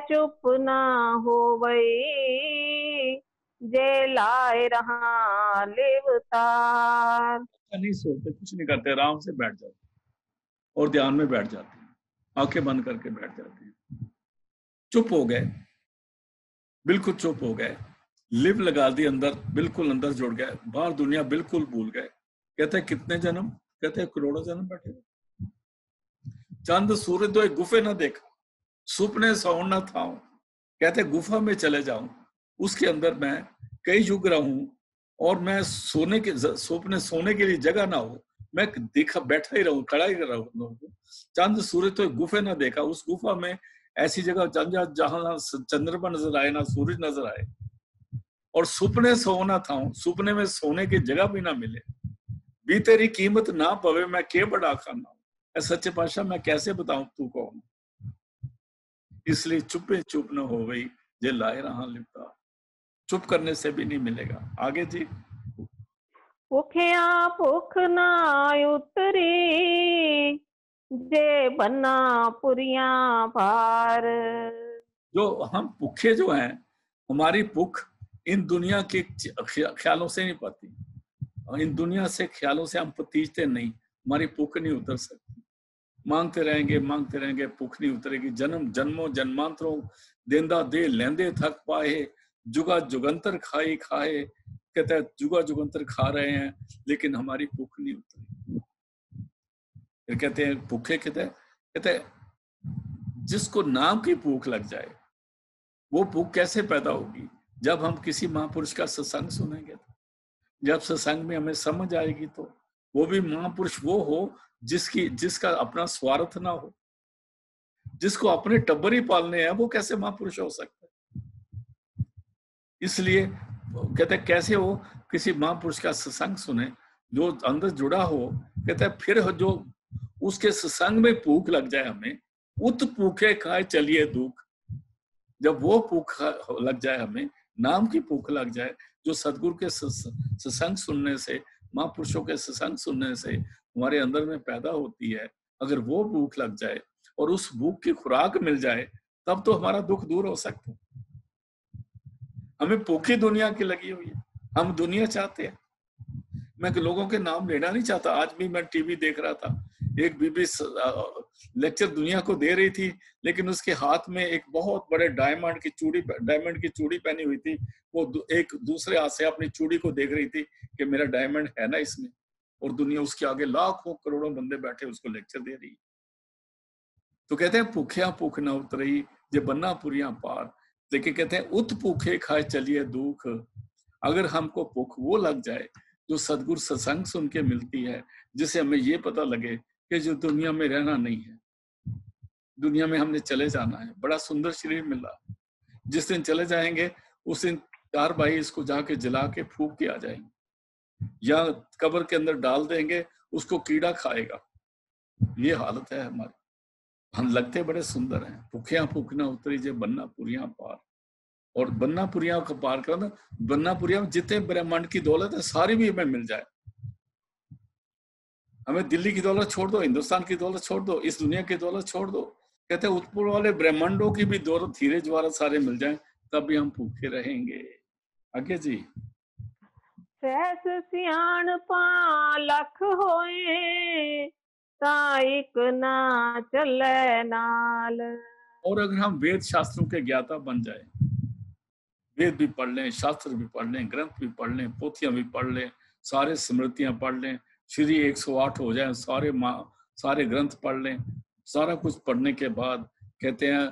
चुप ना हो वही, जे लाए रहा लेवतार। नहीं सोचते, कुछ नहीं करते, आराम से बैठ जाते और ध्यान में बैठ जाते हैं, आंखें बंद करके बैठ जाते हैं, चुप हो गए, बिल्कुल चुप हो गए, लिव लगा दी अंदर, बिल्कुल अंदर जुड़ गए, बाहर दुनिया बिल्कुल भूल गए। कहते हैं कितने जन्म? कहते हैं करोड़ों जन्म बैठे। चंद सूरज दो एक गुफे ना देखा, सुपने सौ न था। कहते गुफा में चले जाऊं, उसके अंदर मैं कई युग रहूं और मैं सोने के लिए जगह ना हो, मैं देखा बैठा ही रहूं, खड़ा ही रहूं। चंद सूरज तो एक गुफे ना देखा, उस गुफा में ऐसी जगह जहां चंद्रमा नजर आए ना सूरज नजर आए। और सुपने सोना था, सुपने में सोने की जगह भी ना मिले। भी तेरी कीमत ना पवे, मैं के बड़ा खाना। सच्चे पातशाह मैं कैसे बताऊं तू कौन? इसलिए चुपे चुप न हो गई, जे लाए रहा लिपटा। चुप करने से भी नहीं मिलेगा। आगे जी। भूखिया भूख ना उतरी, जे बना पुरिया पार। जो हम भूखे जो हैं, हमारी भूख इन दुनिया के ख्यालों से नहीं पाती, इन दुनिया से ख्यालों से हम पतीजते नहीं, हमारी भूख नहीं उतर सकती। मांगते रहेंगे, भूख नहीं उतरेगी। जन्म जन्मों जन्मांतरों देंदा दे लेंदे थक पाए, जुगा जुगंतर खाए खाए। कहते हैं जुगा जुगंतर खा रहे हैं लेकिन हमारी भूख नहीं उतरी। फिर कहते हैं भूखे, कहते हैं जिसको नाम की भूख लग जाए, वो भूख कैसे पैदा होगी? जब हम किसी महापुरुष का सत्संग सुनेंगे, तो जब सत्संग में हमें समझ आएगी, तो वो भी महापुरुष वो हो जिसका अपना स्वार्थ ना हो, जिसको अपने टब्बर ही पालने हैं, वो कैसे महापुरुष हो सकता है? इसलिए कहते हैं कैसे हो किसी महापुरुष का सत्संग सुने जो अंदर जुड़ा हो। कहते हैं फिर जो उसके सत्संग में भूख लग जाए हमें, उत भूखे खाए चलिए दुख। जब वो भूख लग जाए हमें, नाम की भूख लग जाए, जो सदगुरु के सत्संग सुनने से, महापुरुषों के सत्संग सुनने से हमारे अंदर में पैदा होती है, अगर वो भूख लग जाए और उस भूख की खुराक मिल जाए, तब तो हमारा दुख दूर हो सकता है। हमें भूखी दुनिया की लगी हुई है, हम दुनिया चाहते हैं। मैं लोगों के नाम लेना नहीं चाहता। आज भी मैं टीवी देख रहा था, एक बीबी लेक्चर दुनिया को दे रही थी, लेकिन उसके हाथ में एक बहुत बड़े डायमंड की चूड़ी पहनी हुई थी। वो एक दूसरे हाथ से अपनी चूड़ी को देख रही थी कि मेरा डायमंड है ना इसमें, और दुनिया उसके आगे लाखों करोड़ों बंदे बैठे उसको लेक्चर दे रही। तो कहते हैं भूखिया भूख ना उतरई, जे बन्ना पुरिया पार। लेकिन कहते हैं उत भूखे खाए चलिए दुख। अगर हमको भूख वो लग जाए जो सदगुरु सत्संग सुन के मिलती है, जिसे हमें ये पता लगे कि जो दुनिया में रहना नहीं है, दुनिया में हमने चले जाना है, बड़ा सुंदर शरीर मिला, जिस दिन चले जाएंगे उस दिन 4 भाई इसको जाके जला के फूंक के आ जाएंगे, या कब्र के अंदर डाल देंगे, उसको कीड़ा खाएगा। ये हालत है हमारी। हम लगते बड़े सुंदर हैं, भूखिया भूख ना उतरी जे बन्ना पुरिया पार। और बन्ना पुरिया को पार करना, बन्ना पुरिया में जितने ब्रह्मांड की दौलत है सारी भी हमें मिल जाए। हमें दिल्ली की दौलत छोड़ दो, हिंदुस्तान की दौलत छोड़ दो, इस दुनिया की दौलत छोड़ दो, कहते हैं ऊपर वाले ब्रह्मांडों की भी दौलत हीरे जवाहरात सारे मिल जाएं तब भी हम भूखे रहेंगे। आगे जी। सहस सियाणपा लख होए ता एक ना चले नाल। और अगर हम वेद शास्त्रों के ज्ञाता बन जाए, वेद भी पढ़ लें, शास्त्र भी पढ़ लें, ग्रंथ भी पढ़ लें, पोथियां भी पढ़ लें, सारे स्मृतियां पढ़ लें, श्री 108 हो जाए, सारे ग्रंथ पढ़ लें, सारा कुछ पढ़ने के बाद कहते हैं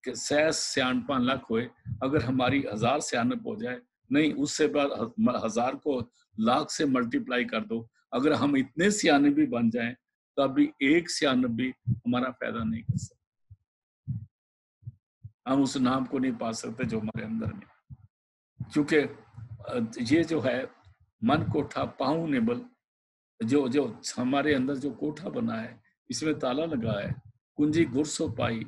कि सहस सियाणपा लख होए, अगर हमारी 1000 सियाणप हो जाए, नहीं उससे बाद 1000 को लाख से मल्टीप्लाई कर दो, अगर हम इतने सियाने भी बन जाएं तब भी एक सियानप भी हमारा फायदा नहीं कर सकता। हम उस नाम को नहीं पा सकते जो हमारे अंदर में, क्योंकि ये जो है मन कोठा पाहुनेबल, जो जो हमारे अंदर जो कोठा बना है इसमें ताला लगा है। कुंजी गुर सो पाई,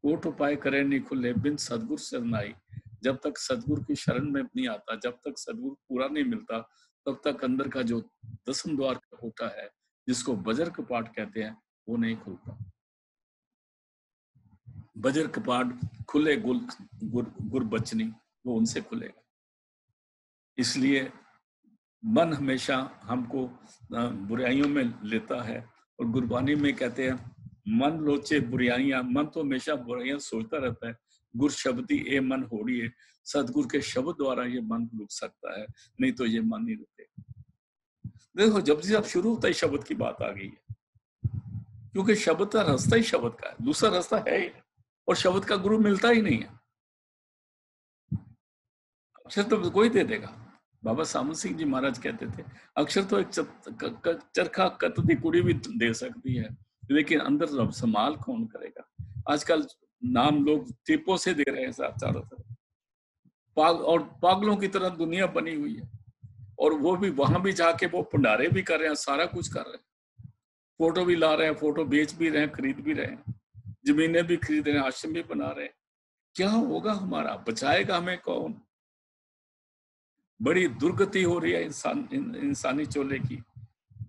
कोठ उपाय करे नहीं खुले, बिन सदगुर शरनाई। जब तक सदगुरु की शरण में नहीं आता, जब तक सदगुरु पूरा नहीं मिलता, तब तक अंदर का जो 10वें द्वार का कोठा है जिसको बजर कपाट कहते हैं वो नहीं खुलता। बजर कपाट खुले गुर बचनी, वो उनसे खुलेगा। इसलिए मन हमेशा हमको बुराइयों में लेता है, और गुरबानी में कहते हैं मन लोचे बुराइयां, मन तो हमेशा बुराइयां सोचता रहता है। गुर शब्दी ए मन होड़िए, सदगुरु के शब्द द्वारा ये मन रुक सकता है, नहीं तो ये मन नहीं रुकेगा। देखो जब से अब शुरू होता है शब्द की बात आ गई है, क्योंकि शब्द का रास्ता ही शब्द का है, दूसरा रास्ता है ही, और शब्द का गुरु मिलता ही नहीं है। अक्षर तो कोई दे देगा। बाबा सामन सिंह जी महाराज कहते थे अक्षर तो एक चरखा कतदी कुड़ी भी दे सकती है, लेकिन अंदर रब संभाल कौन करेगा। आजकल नाम लोग टिपों से दे रहे हैं चारों तरफ, और पागलों की तरह दुनिया बनी हुई है, और वो भी वहां भी जाके वो भंडारे भी कर रहे हैं, सारा कुछ कर रहे हैं, फोटो भी ला रहे हैं, फोटो बेच भी रहे हैं, खरीद भी रहे हैं, जमीनें भी खरीद रहे हैं, आश्रम भी बना रहे हैं। क्या होगा हमारा, बचाएगा हमें कौन। बड़ी दुर्गति हो रही है इंसानी चोले की।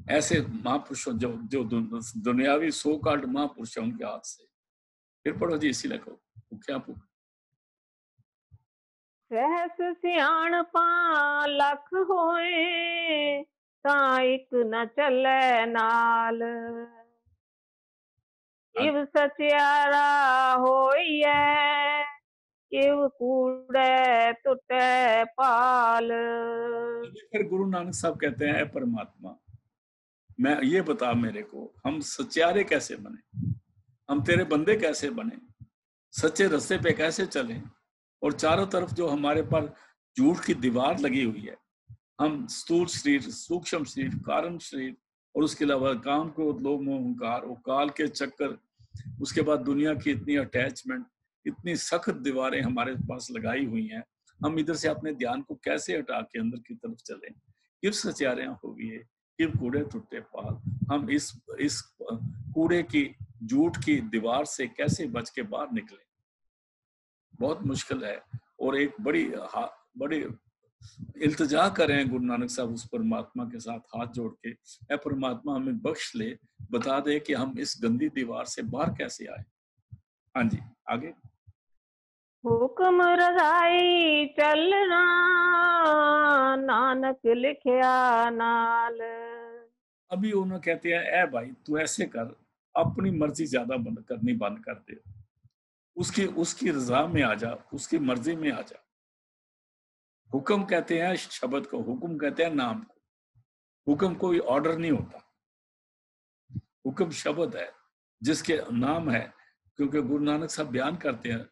ऐसे महापुरुषों जो जो दुनियावी सो कार्ड महापुरुष है उनके हाथ से। फिर पढ़ो जी इसी लखो क्या सहस सियाणपा लख होए ता एक न चले नाल। इव सचियारा होइए किव कूड़े टुटे पाल। फिर गुरु नानक साहब कहते हैं परमात्मा मैं ये बता मेरे को, हम सच्चारे कैसे बने, हम तेरे बंदे कैसे बने, सच्चे रास्ते पे कैसे चलें। और चारों तरफ जो हमारे पास झूठ की दीवार लगी हुई है, हम स्थूल शरीर, सूक्ष्म शरीर, कारण शरीर, और उसके अलावा काम क्रोध लोभ मोह अहंकार, और काल के चक्कर, उसके बाद दुनिया की इतनी अटैचमेंट, इतनी सख्त दीवारें हमारे पास लगाई हुई हैं। हम इधर से अपने ध्यान को कैसे हटा के अंदर की तरफ चलें। किव सचारियां होगी है, किव कूड़े टूटे पाल। हम इस कूड़े की, झूठ की दीवार से कैसे बच के बाहर निकले, बहुत मुश्किल है। और एक बड़ी इल्तिजा करें गुरु नानक साहब उस परमात्मा के साथ हाथ जोड़ के, ऐ परमात्मा हमें बख्श ले, बता दे कि हम इस गंदी दीवार से बाहर कैसे आए। हाँ जी आगे। हुक्म रजाई चलना नानक लिखया नाल। अभी उन्होंने कहते हैं ऐ भाई तू ऐसे कर, अपनी मर्जी ज्यादा करनी बंद कर दे, उसकी रजा में आ जा, उसकी मर्जी में आ जा। हुक्म कहते हैं शब्द को, हुक्म कहते हैं नाम को। हुक्म कोई ऑर्डर नहीं होता, हुक्म शब्द है जिसके नाम है। क्योंकि गुरु नानक साहब बयान करते हैं,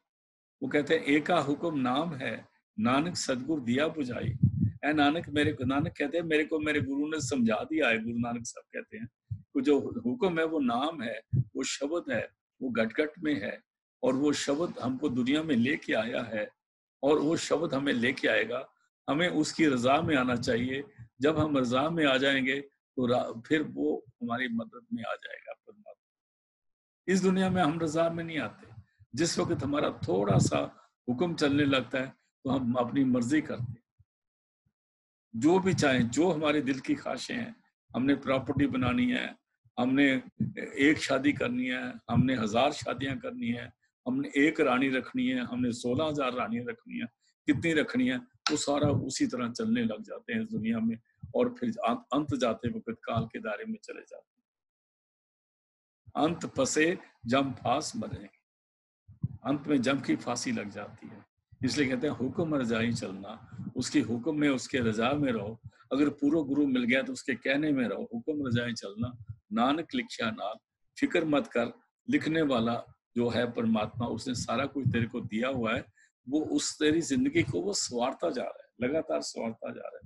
वो कहते हैं एका हुक्म नाम है, नानक सदगुरु दिया बुझाई। ऐ नानक नानक कहते हैं मेरे को मेरे गुरु ने समझा दिया है। गुरु नानक साहब कहते हैं कि जो हुक्म है वो नाम है, वो शब्द है, वो घट घट में है, और वो शब्द हमको दुनिया में लेके आया है, और वो शब्द हमें लेके आएगा। हमें उसकी रजा में आना चाहिए। जब हम रजा में आ जाएंगे तो फिर वो हमारी मदद में आ जाएगा परमात्मा। इस दुनिया में हम रजा में नहीं आते। जिस वक्त हमारा थोड़ा सा हुक्म चलने लगता है तो हम अपनी मर्जी करते, जो भी चाहें, जो हमारे दिल की ख्वाहिशें हैं। हमने प्रॉपर्टी बनानी है, हमने एक शादी करनी है, हमने 1000 शादियां करनी है, हमने एक रानी रखनी है, हमने 16,000 रानियां रखनी है, कितनी रखनी है, वो सारा उसी तरह चलने लग जाते हैं इस दुनिया में, और फिर अंत जाते वक्त काल के दायरे में चले जाते हैं। अंत फंसे जम फांस मरे, अंत में जम की फांसी लग जाती है। इसलिए कहते हैं हुक्म रजाई चलना, उसके हुक्म में उसके रजा में रहो। अगर पूरा गुरु मिल गया तो उसके कहने में रहो। हुक्म रजाई चलना, नानक लिखिया नाल, फिक्र मत कर, लिखने वाला जो है परमात्मा, उसने सारा कुछ तेरे को दिया हुआ है, वो उस तेरी जिंदगी को वो संवारता जा रहा है, लगातार संवारता जा रहा है।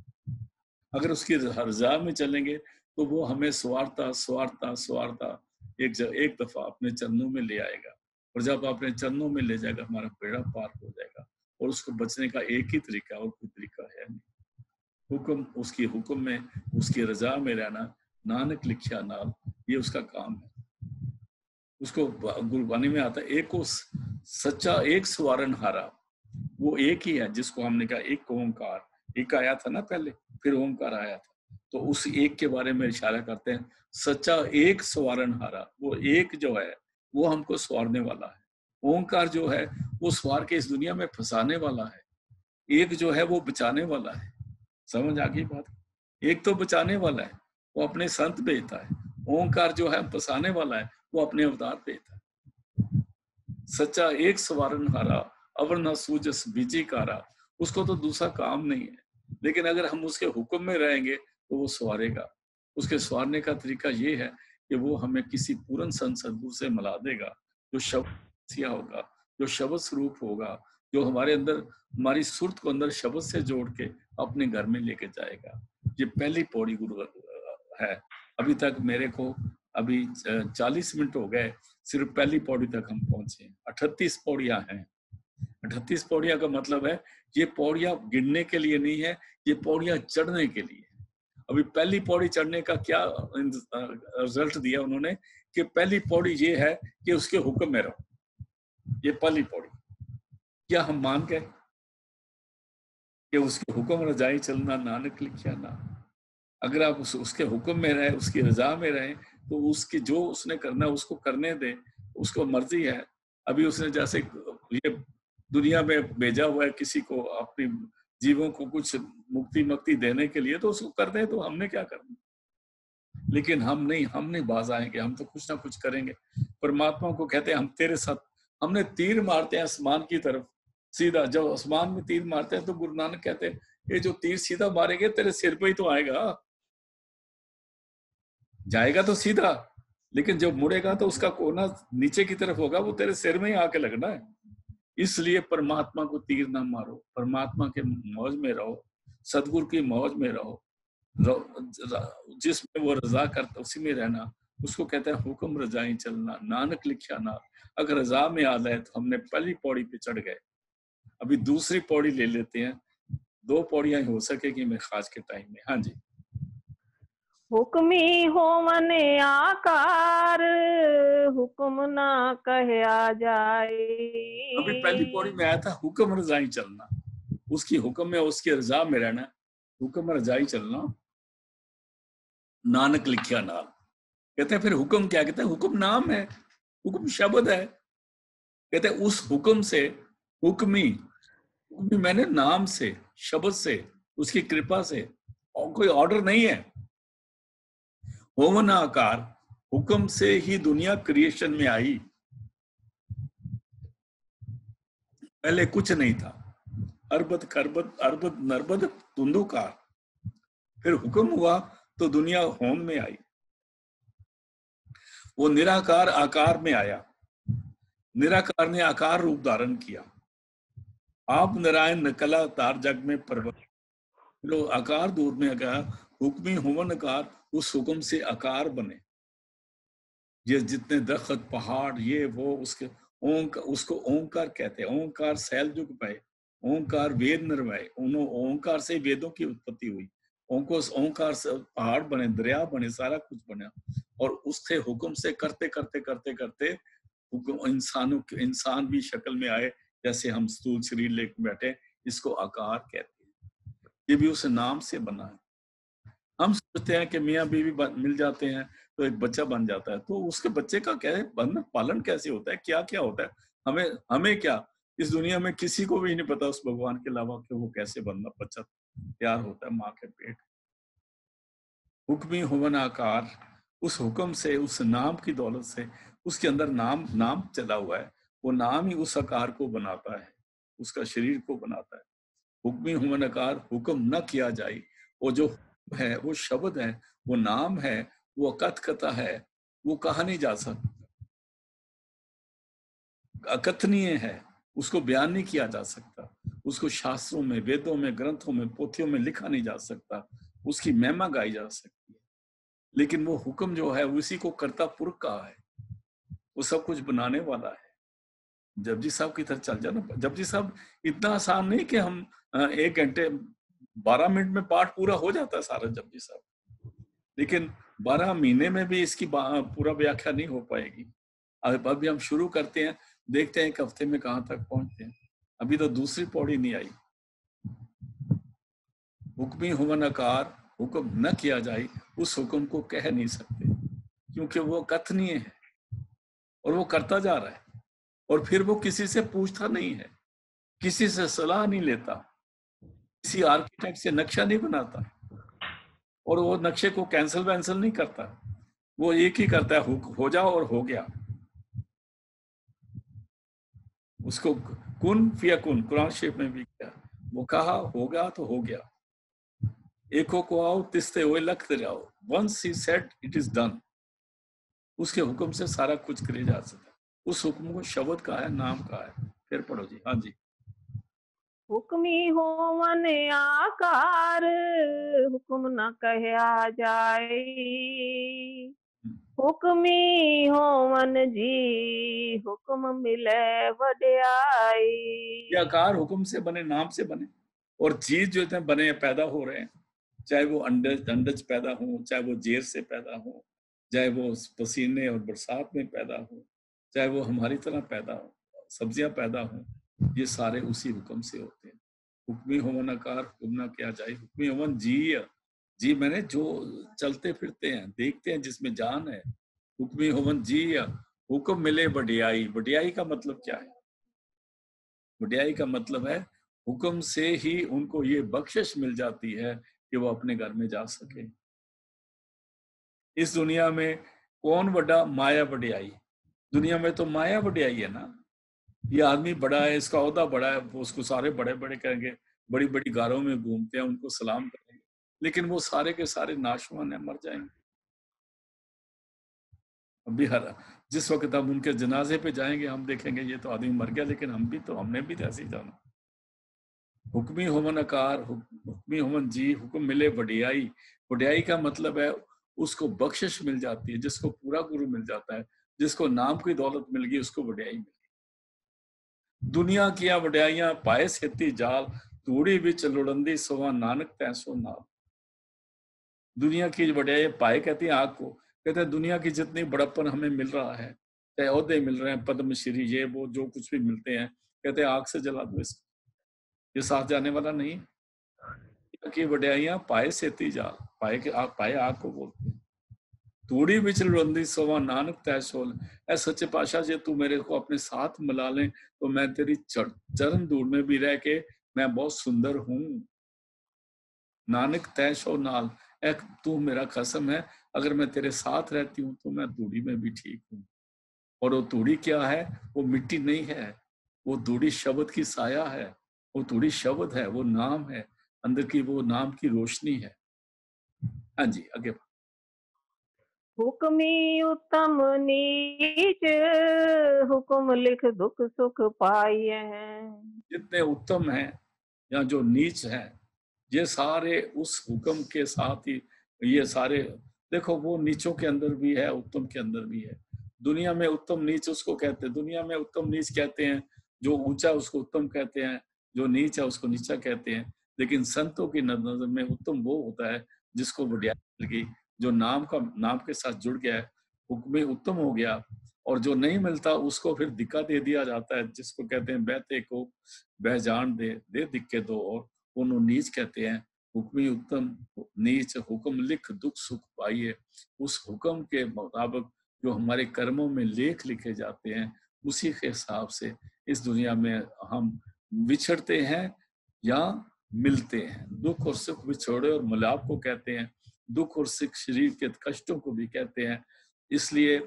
अगर उसकी रजा में चलेंगे तो वो हमें संवारता संवारता संवारता एक दफा अपने चरणों में ले आएगा, और जब अपने चरणों में ले जाएगा हमारा बेड़ा पार हो जाएगा। और उसको बचने का एक ही तरीका, और कोई तरीका है नहीं। हुक्म, उसकी हुक्म में, उसकी रजा में रहना, नानक लिखिया नाल, ये उसका काम है। उसको गुरबानी में आता है, एक को सच्चा एक सवारन हारा, वो एक ही है जिसको हमने कहा एक ओंकार, एक आया था ना पहले, फिर ओंकार आया था, तो उस एक के बारे में इशारा करते हैं। सच्चा एक सवारन हारा, वो एक जो है वो हमको सवारने वाला है। ओंकार जो है वो सवार के इस दुनिया में फंसाने वाला है। एक जो है वो बचाने वाला है। समझ आ गई बात? एक तो बचाने वाला है, वो अपने संत भेजता है। ओंकार जो है फंसाने वाला है, वो अपने अवतार भेजता है। सच्चा एक सवारन हारा, अवर न सूजस बीजी कारा, उसको तो दूसरा काम नहीं है, लेकिन अगर हम उसके हुक्म में रहेंगे तो वो सवारेगा। उसके सवारने का तरीका ये है कि वो हमें किसी पूर्ण संत सद्गुरु से मिला देगा, जो शब्द होगा, जो शब्द स्वरूप होगा, जो हमारे अंदर, हमारी सुरत को अंदर शब्द से जोड़ के अपने घर में लेके जाएगा। ये पहली पौड़ी गुरु है। अभी तक मेरे को अभी 40 मिनट हो गए, सिर्फ पहली पौड़ी तक हम पहुंचे। 38 पौड़ियां हैं। 38 पौड़ियां का मतलब है ये पौड़ियां गिनने के लिए नहीं है, ये पौड़ियां चढ़ने के लिए। अभी पहली पौड़ी चढ़ने का क्या रिजल्ट दिया उन्होंने कि पहली पौड़ी ये है कि उसके हुक्म में रहो। ये पहली पौड़ी। क्या हम मान गए कि उसके हुक्म रजाई चलना, नानक लिखिया ना? अगर आप उसके हुक्म में रहे, उसकी रजा में रहे, तो उसकी जो उसने करना उसको करने दे, उसको मर्जी है। अभी उसने जैसे ये दुनिया में भेजा हुआ है किसी को अपनी जीवों को कुछ मुक्ति मुक्ति देने के लिए, तो उसको कर दे, तो हमने क्या करना। लेकिन हम नहीं बाज आएंगे, हम तो कुछ ना कुछ करेंगे। परमात्मा को कहते हैं हम तेरे साथ, हमने तीर मारते हैं आसमान की तरफ सीधा। जब आसमान में तीर मारते हैं तो गुरु नानक कहते हैं ये जो तीर सीधा मारेंगे तेरे सिर पे ही तो आएगा, जाएगा तो सीधा, लेकिन जब मुड़ेगा तो उसका कोना नीचे की तरफ होगा, वो तेरे सिर में ही आके लगना है। इसलिए परमात्मा को तीर ना मारो, परमात्मा के मौज में रहो, सदगुरु की मौज में रहो, जिसमें वो रजा करता उसी में रहना। उसको कहते हैं हुक्म रजाई चलना, नानक लिखिया ना। अगर रजा में आ जाए तो हमने पहली पौड़ी पे चढ़ गए। अभी दूसरी पौड़ी ले लेते हैं, 2 पौड़ियां हो सकेगी मेरे खास के टाइम में। हाँ जी। हुक्मी होवन आकार, हुक्म ना कहया जाए। अभी पहली पौड़ी में आया था हुक्म रजाई चलना, उसकी हुक्म में, उसकी रजा में रहना। हुक्म रजाई चलना, नानक लिखिया नाल। कहते हैं फिर हुक्म क्या? कहते हैं हुक्म नाम है, हुक्म शब्द है। कहते हैं उस हुक्म से, हुक्मी मैंने नाम से, शब्द से, उसकी कृपा से, और कोई ऑर्डर नहीं है। होवन आकार, हुक्म से ही दुनिया क्रिएशन में आई। पहले कुछ नहीं था, अरबद खरबद अरबद नरबद धुंधुकार। फिर हुक्म हुआ तो दुनिया होम में आई। वो निराकार आकार में आया, निराकार ने आकार रूप धारण किया। आप नारायण नकला तार जग में परवत, लो आकार दूर में गया। हुक्मी होवन आकार, उस हुक्म से आकार बने। ये जितने दरख्त, पहाड़, ये वो, उसके उसको ओंकार कहते हैं। ओंकार सैल जुग पाए, ओंकार वेद निर्वाए, ओंकार से वेदों की उत्पत्ति हुई। ओंकार से पहाड़ बने, दरिया बने, सारा कुछ बना। और उसके हुक्म से करते करते करते करते इंसान भी शक्ल में आए, जैसे हम स्थूल शरीर लेकर बैठे, इसको आकार कहते हैं। ये भी उस नाम से बना है। हम सोचते हैं कि मियाँ बीवी मिल जाते हैं तो एक बच्चा बन जाता है, तो उसके बच्चे का क्या है, पालन कैसे होता है, क्या क्या होता है, हमें हमें क्या, इस दुनिया में किसी को भी नहीं पता उस भगवान के अलावा कि वो कैसे बनना बच्चा तैयार होता है माँ के पेट। हुक्मी हुवन आकार, उस हुक्म से, उस नाम की दौलत से, उसके अंदर नाम नाम चला हुआ है, वो नाम ही उस आकार को बनाता है, उसका शरीर को बनाता है। हुक्मी हुवन आकार, हुक्म न किया जाए, वो जो है वो शब्द है, वो नाम है, वो अकथ कथा है, वो कहा नहीं जा सकता, अकथनीय है, उसको बयान नहीं किया जा सकता, उसको शास्त्रों में, वेदों में, ग्रंथों में, पोथियों में लिखा नहीं जा सकता, उसकी महिमा गाई जा सकती है। लेकिन वो हुक्म जो है उसी को कर्ता पुरख कहा है, वो सब कुछ बनाने वाला है। जपजी साहब की तरह चल जाना। जपजी साहब इतना आसान नहीं कि हम 1 घंटे 12 मिनट में पाठ पूरा हो जाता है सारा जपजी साहब, लेकिन 12 महीने में भी इसकी पूरा व्याख्या नहीं हो पाएगी। अब अभी हम शुरू करते हैं, देखते हैं 1 हफ्ते में कहाँ तक पहुंचते हैं। अभी तो दूसरी पौड़ी नहीं आई। हुक्मी हुवन आकार, हुक्म न किया जाए, उस हुक्म को कह नहीं सकते क्योंकि वो कथनीय है और वो करता जा रहा है, और फिर वो किसी से पूछता नहीं है, किसी से सलाह नहीं लेता, किसी आर्किटेक्ट से नक्शा नहीं बनाता, और वो नक्शे को कैंसिल वैंसिल नहीं करता, वो एक ही करता है, हो जाओ और हो गया। उसको कुन फिया कुन कुरान शरीफ में भी किया, वो कहा होगा तो हो गया। एको को आओ तिस्ते हुए लखते जाओ, once he said it is done. उसके हुक्म से सारा कुछ करे जा सकता है। उस हुक्म को शब्द का है, नाम का है। फिर पढ़ो जी। हाँ जी। हुक्मी होवन आकार, हुक्म न कहया जाए। हुक्मी होवन जी, हुक्म मिले वड्याई। ये आकार हुक्म से बने, नाम से बने, और चीज जो इतने बने पैदा हो रहे हैं, चाहे वो अंडज पैदा हो, चाहे वो जेर से पैदा हो, चाहे वो पसीने और बरसात में पैदा हो, चाहे वो हमारी तरह पैदा हो, सब्जियां पैदा हो, ये सारे उसी हुक्म से होते हैं। हुक्मी होवन आकार, हुक्म ना किया जाए। हुक्मी होवन जी, जी मैंने जो चलते फिरते हैं, देखते हैं, जिसमें जान है। हुक्मी होवन जी, हुक्म मिले बढ़ियाई। बढ़ियाई का मतलब क्या है? बढ़ियाई का मतलब है हुक्म से ही उनको ये बख्शिश मिल जाती है कि वो अपने घर में जा सके। इस दुनिया में कौन बड़ा? माया बढ़ियाई। दुनिया में तो माया बढ़ियाई है ना। ये आदमी बड़ा है, इसका ओहदा बड़ा है, वो उसको सारे बड़े बड़े कहेंगे, बड़ी बड़ी गारों में घूमते हैं, उनको सलाम करेंगे, लेकिन वो सारे के सारे नाशवान है, मर जाएंगे। अभी हर जिस वक्त हम उनके जनाजे पे जाएंगे, हम देखेंगे ये तो आदमी मर गया, लेकिन हमने भी तो ऐसे ही जाना। हुक्मी होमन आकार, हुक्मी होमन जी, हुक्म मिले बढ़ियाई। बढ़ियाई का मतलब है उसको बख्शिश मिल जाती है, जिसको पूरा गुरु मिल जाता है, जिसको नाम की दौलत मिल गई, उसको बढ़ियाई मिल गई। दुनिया किया बढ़ियाइयां पाए सेती जाल, तूड़ी बिच लुड़ंदी सवा नानक तैसो नाल। दुनिया की बढ़ियाई पाए कहती है आग को, कहते हैं दुनिया की जितनी बड़प्पन हमें मिल रहा है, चाहे ओहदे मिल रहे हैं, पद्मश्री, ये वो जो कुछ भी मिलते हैं, कहते हैं आग से जला दो इसको, ये साथ जाने वाला नहीं। की वड्याइयां पाए सेती जा, पाए के आग, पाए आग को बोलते हैं। तूड़ी बिच लुड़ंदी सवा नानक तैसोल। ऐ सच्चे पातशाह, जे तू मेरे को अपने साथ मिला ले तो मैं तेरी चरण धूल में भी रह के मैं बहुत सुंदर हूँ। नानक तैसो नाल, ऐ तू मेरा कसम है, अगर मैं तेरे साथ रहती हूँ तो मैं तूड़ी में भी ठीक हूँ। और वो तूड़ी क्या है? वो मिट्टी नहीं है, वो तूड़ी शब्द की साया है, वो तूड़ी शब्द है, वो नाम है, अंदर की वो नाम की रोशनी है। हाँ जी, आगे। हुक्मी उत्तम नीच, हुक्म लिख दुख सुख पाइए हैं। जितने उत्तम हैं या जो नीच हैं, ये सारे उस हुक्म के साथ ही, ये सारे देखो, वो नीचों के अंदर भी है, उत्तम के अंदर भी है। दुनिया में उत्तम नीच उसको कहते हैं, दुनिया में उत्तम नीच कहते हैं, जो ऊंचा उसको उत्तम कहते हैं, जो नीच है उसको नीचा कहते हैं। लेकिन संतों की नजर में उत्तम वो होता है जिसको बढ़ियाई मिल गई, जो नाम के साथ जुड़ गया है, हुक्म उत्तम हो गया। और जो नहीं मिलता उसको फिर धिक्का दे दिया जाता है, जिसको कहते हैं बहते को बह जान दे, दे दिक्के दो, और उन्होंने नीच कहते हैं। हुक्मी उत्तम नीच, हुक्म लिख दुख सुख पाइए। उस हुक्म के मुताबिक जो हमारे कर्मों में लेख लिखे जाते हैं, उसी के हिसाब से इस दुनिया में हम विछड़ते हैं या मिलते हैं। दुख और सुख विछोड़े और मिलाप को कहते हैं। दुख और सुख शरीर के कष्टों को भी कहते हैं। इसलिए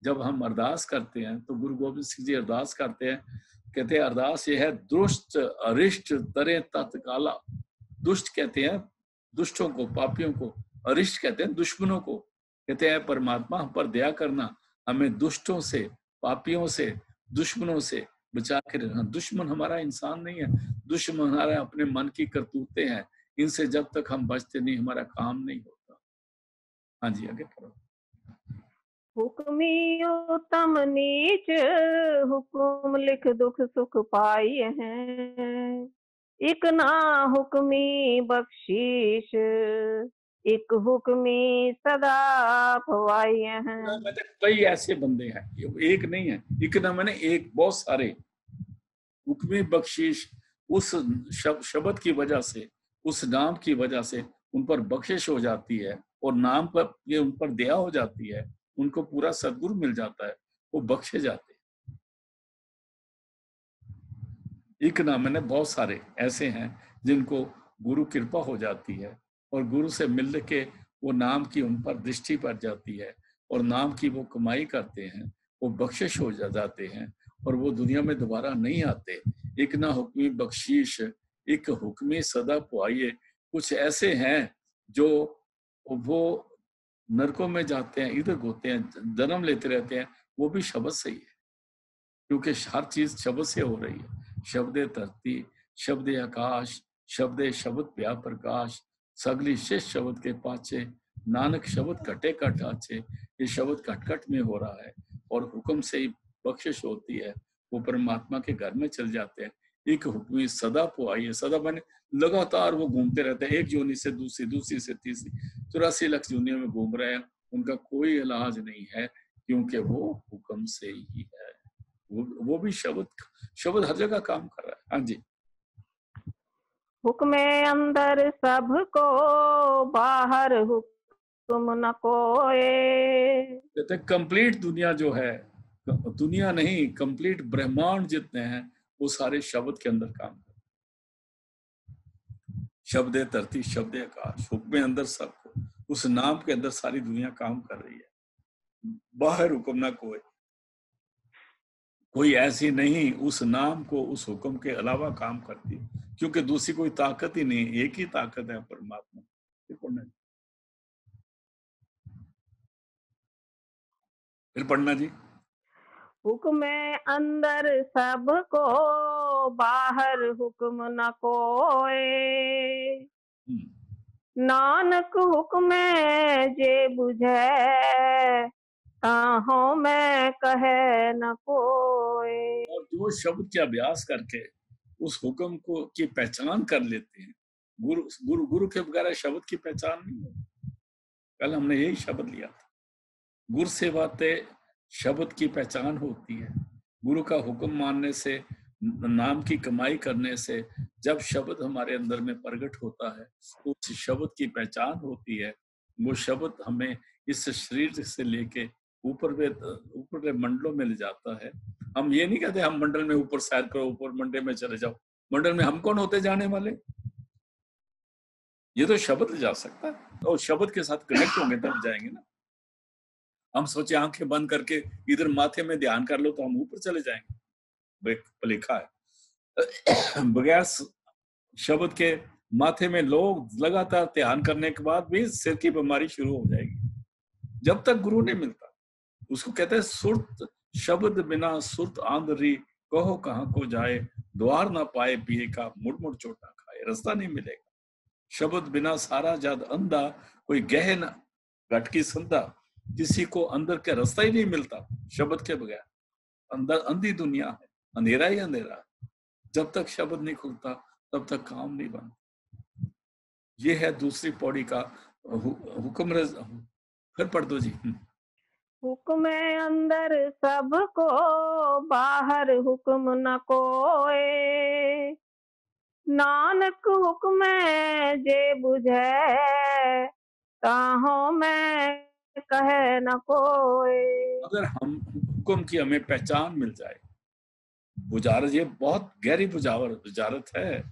जब हम अरदास करते हैं तो गुरु गोबिंद सिंह जी अरदास करते हैं, कहते हैं अरदास ये है, दुष्ट अरिष्ट तरे तत्काला। दुष्ट कहते हैं दुष्टों को, पापियों को। अरिष्ट कहते हैं दुश्मनों को। कहते हैं परमात्मा हम पर दया करना, हमें दुष्टों से, पापियों से, दुश्मनों से बचा के रहना। दुश्मन हमारा इंसान नहीं है, दुश्मन हमारा अपने मन की करतूतें हैं। इनसे जब तक हम बचते नहीं, हमारा काम नहीं होता। हाँ जी, आगे पढ़ो। हुक्मी उत्तम नीच, हुकुम लिख दुख सुख पाइए हैं। एक ना हुक्मी बख्शीश, एक हुक्मी सदा पवाइए हैं। मैंने कई ऐसे बंदे हैं, एक नहीं है। एक ना मैंने एक, बहुत सारे। हुक्मी बख्शीश, उस शब्द की वजह से, उस नाम की वजह से उन पर बख्शिश हो जाती है, और नाम पर ये उन पर दया हो जाती है, उनको पूरा सद्गुरु मिल जाता है, वो बख्शे जाते हैं। एक ना मैंने बहुत सारे ऐसे हैं जिनको गुरु कृपा हो जाती है, और गुरु से मिल के वो नाम की उन पर दृष्टि पड़ जाती है, और नाम की वो कमाई करते हैं, वो बख्शिश हो जाते हैं, और वो दुनिया में दोबारा नहीं आते। एक ना हुक्मी बख्शीश, एक हुक्मी सदा पुआइए। कुछ ऐसे हैं जो वो नरकों में जाते हैं, इधर होते हैं, जन्म लेते रहते हैं, वो भी शब्द से ही है, क्योंकि हर चीज शब्द से हो रही है। शब्द धरती, शब्द आकाश, शब्द शब्द प्या प्रकाश, सगली शिष शब्द के पाछे, नानक शब्द घटे कट आछे। ये शब्द घट घट में हो रहा है, और हुक्म से ही बख्शिश होती है, वो परमात्मा के घर में चल जाते हैं। एक हुक्मी सदा पुआई है। सदा मैंने लगातार वो घूमते रहते हैं, एक जोनी से दूसरी, दूसरी से तीसरी, 84 लाख जोनियों में घूम रहे हैं। उनका कोई इलाज नहीं है, क्योंकि वो हुक्म से ही है। वो भी शब्द, शब्द हर जगह काम कर रहा है। हाँ जी। हुक्मे अंदर सबको, बाहर हुक्म न कोए। कहते हैं कंप्लीट दुनिया जो है, दुनिया नहीं, कंप्लीट ब्रह्मांड जितने हैं, वो सारे शब्द के अंदर काम कर रहे हैं। शब्द धरती, शब्द आकाश, हुक्मे अंदर सबको, उस नाम के अंदर सारी दुनिया काम कर रही है। बाहर हुक्म ना कोई ऐसी नहीं उस नाम को, उस हुक्म के अलावा काम करती, क्योंकि दूसरी कोई ताकत ही नहीं, एक ही ताकत है, परमात्मा। फिर पढ़ना जी। हुक्मे अंदर सबको, बाहर हुक्म न कोए। नानक हुक्मे जे बुझे, ताहों में कहे न कोई। और जो शब्द के अभ्यास करके उस हुक्म को की पहचान कर लेते हैं, गुरु गुरु गुरु के बगैर शब्द की पहचान नहीं होती। कल हमने यही शब्द लिया था, गुरु से बातें शब्द की पहचान होती है। गुरु का हुक्म मानने से, नाम की कमाई करने से, जब शब्द हमारे अंदर में प्रकट होता है, तो उस शब्द की पहचान होती है। वो शब्द हमें इस शरीर से लेके ऊपर मंडलों में ले जाता है। हम ये नहीं कहते हम मंडल में ऊपर सैर करो, ऊपर मंडल में चले जाओ। मंडल में हम कौन होते जाने वाले? ये तो शब्द ले जा सकता है, और शब्द के साथ कनेक्ट होंगे तब जाएंगे ना। हम सोचे आंखें बंद करके इधर माथे में ध्यान कर लो तो हम ऊपर चले जाएंगे, लिखा है। बगैर शब्द के माथे में लोग लगातार ध्यान करने के बाद भी सिर की बीमारी शुरू हो जाएगी, जब तक गुरु नहीं मिलता। उसको कहते हैं सुरत शब्द बिना सुरत आंधरी, कहो कहाँ को जाए, द्वार ना पाए पिए का, मुड़ मुड़ चोटा खाए। रास्ता नहीं मिलेगा शब्द बिना, सारा जद अंधा, कोई गहन घट की संधा, किसी को अंदर का रास्ता ही नहीं मिलता शब्द के बगैर। अंदर अंधी दुनिया है, अंधेरा ही अंधेरा है। जब तक शब्द नहीं खुलता तब तक काम नहीं बनता। ये है दूसरी पौड़ी का हुक्म। फिर पढ़ दो जी। हुक्मे अंदर सबको, बाहर हुक्म न कोए। नानक हुक्म जे बुझै ताहों में कहे न कोई। अगर हम हुक्म की हमें पहचान मिल जाए, बुझारत ये बहुत गहरी बुझारत है,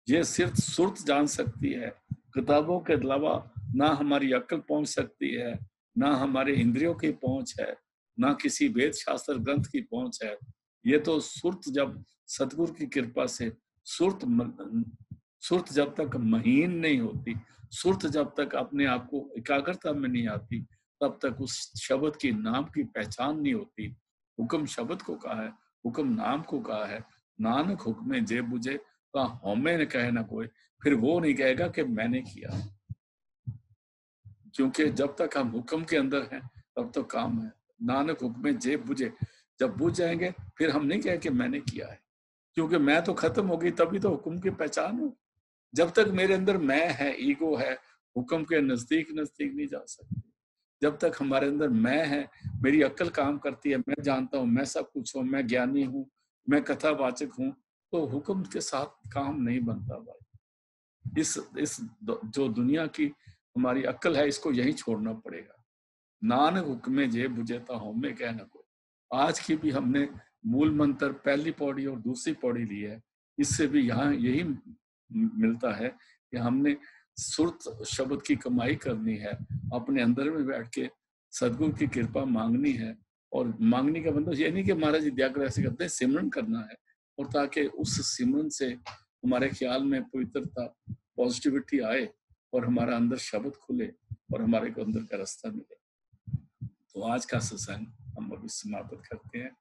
ये सिर्फ सुरत जान सकती है। किताबों के अलावा ना हमारी अक्ल पहुंच सकती है, ना हमारे इंद्रियों की पहुंच है, ना किसी वेद शास्त्र ग्रंथ की पहुंच है। ये तो सुरत जब सतगुरु की कृपा से सुरत जब तक महीन नहीं होती, सुरत जब तक अपने आप को एकाग्रता में नहीं आती, तब तक उस शब्द की नाम की पहचान नहीं होती। हुक्म शब्द को कहा है, हुक्म नाम को कहा है। नानक हुक्मे जे बुझे का हमें न कहे ना कोई। फिर वो नहीं कहेगा कि मैंने किया, क्योंकि जब तक हम हुक्म के अंदर हैं तब तक काम है। नानक हुक्मे जे बुझे, जब बुझ जाएंगे फिर हम नहीं कहे कि मैंने किया है, क्योंकि मैं तो खत्म हो गई, तभी तो हुक्म की पहचान हो। जब तक मेरे अंदर मैं है, ईगो है, हुक्म के नजदीक नजदीक नहीं जा सकती। जब तक हमारे अंदर मैं है, मेरी अक्ल काम करती है, मैं जानता हूँ, मैं सब कुछ हूँ, मैं ज्ञानी हूँ, मैं कथावाचक हूँ, तो हुक्म के साथ काम नहीं बनता भाई। इस जो दुनिया की हमारी अक्ल है, इसको यही छोड़ना पड़ेगा। नानक हुक्मे जे बुझेता हूं में कहना को। आज की भी हमने मूल मंत्र पहली पौड़ी और दूसरी पौड़ी ली है, इससे भी यहाँ यही मिलता है कि हमने सुरत शब्द की कमाई करनी है, अपने अंदर में बैठ के सदगुरु की कृपा मांगनी है। और मांगने का मतलब ये नहीं कि महाराज विद्याग्रह ऐसे करते हैं, सिमरन करना है, और ताकि उस सिमरन से हमारे ख्याल में पवित्रता, पॉजिटिविटी आए और हमारा अंदर शब्द खुले और हमारे को अंदर का रास्ता मिले। तो आज का सत्संग हम अभी समाप्त करते हैं।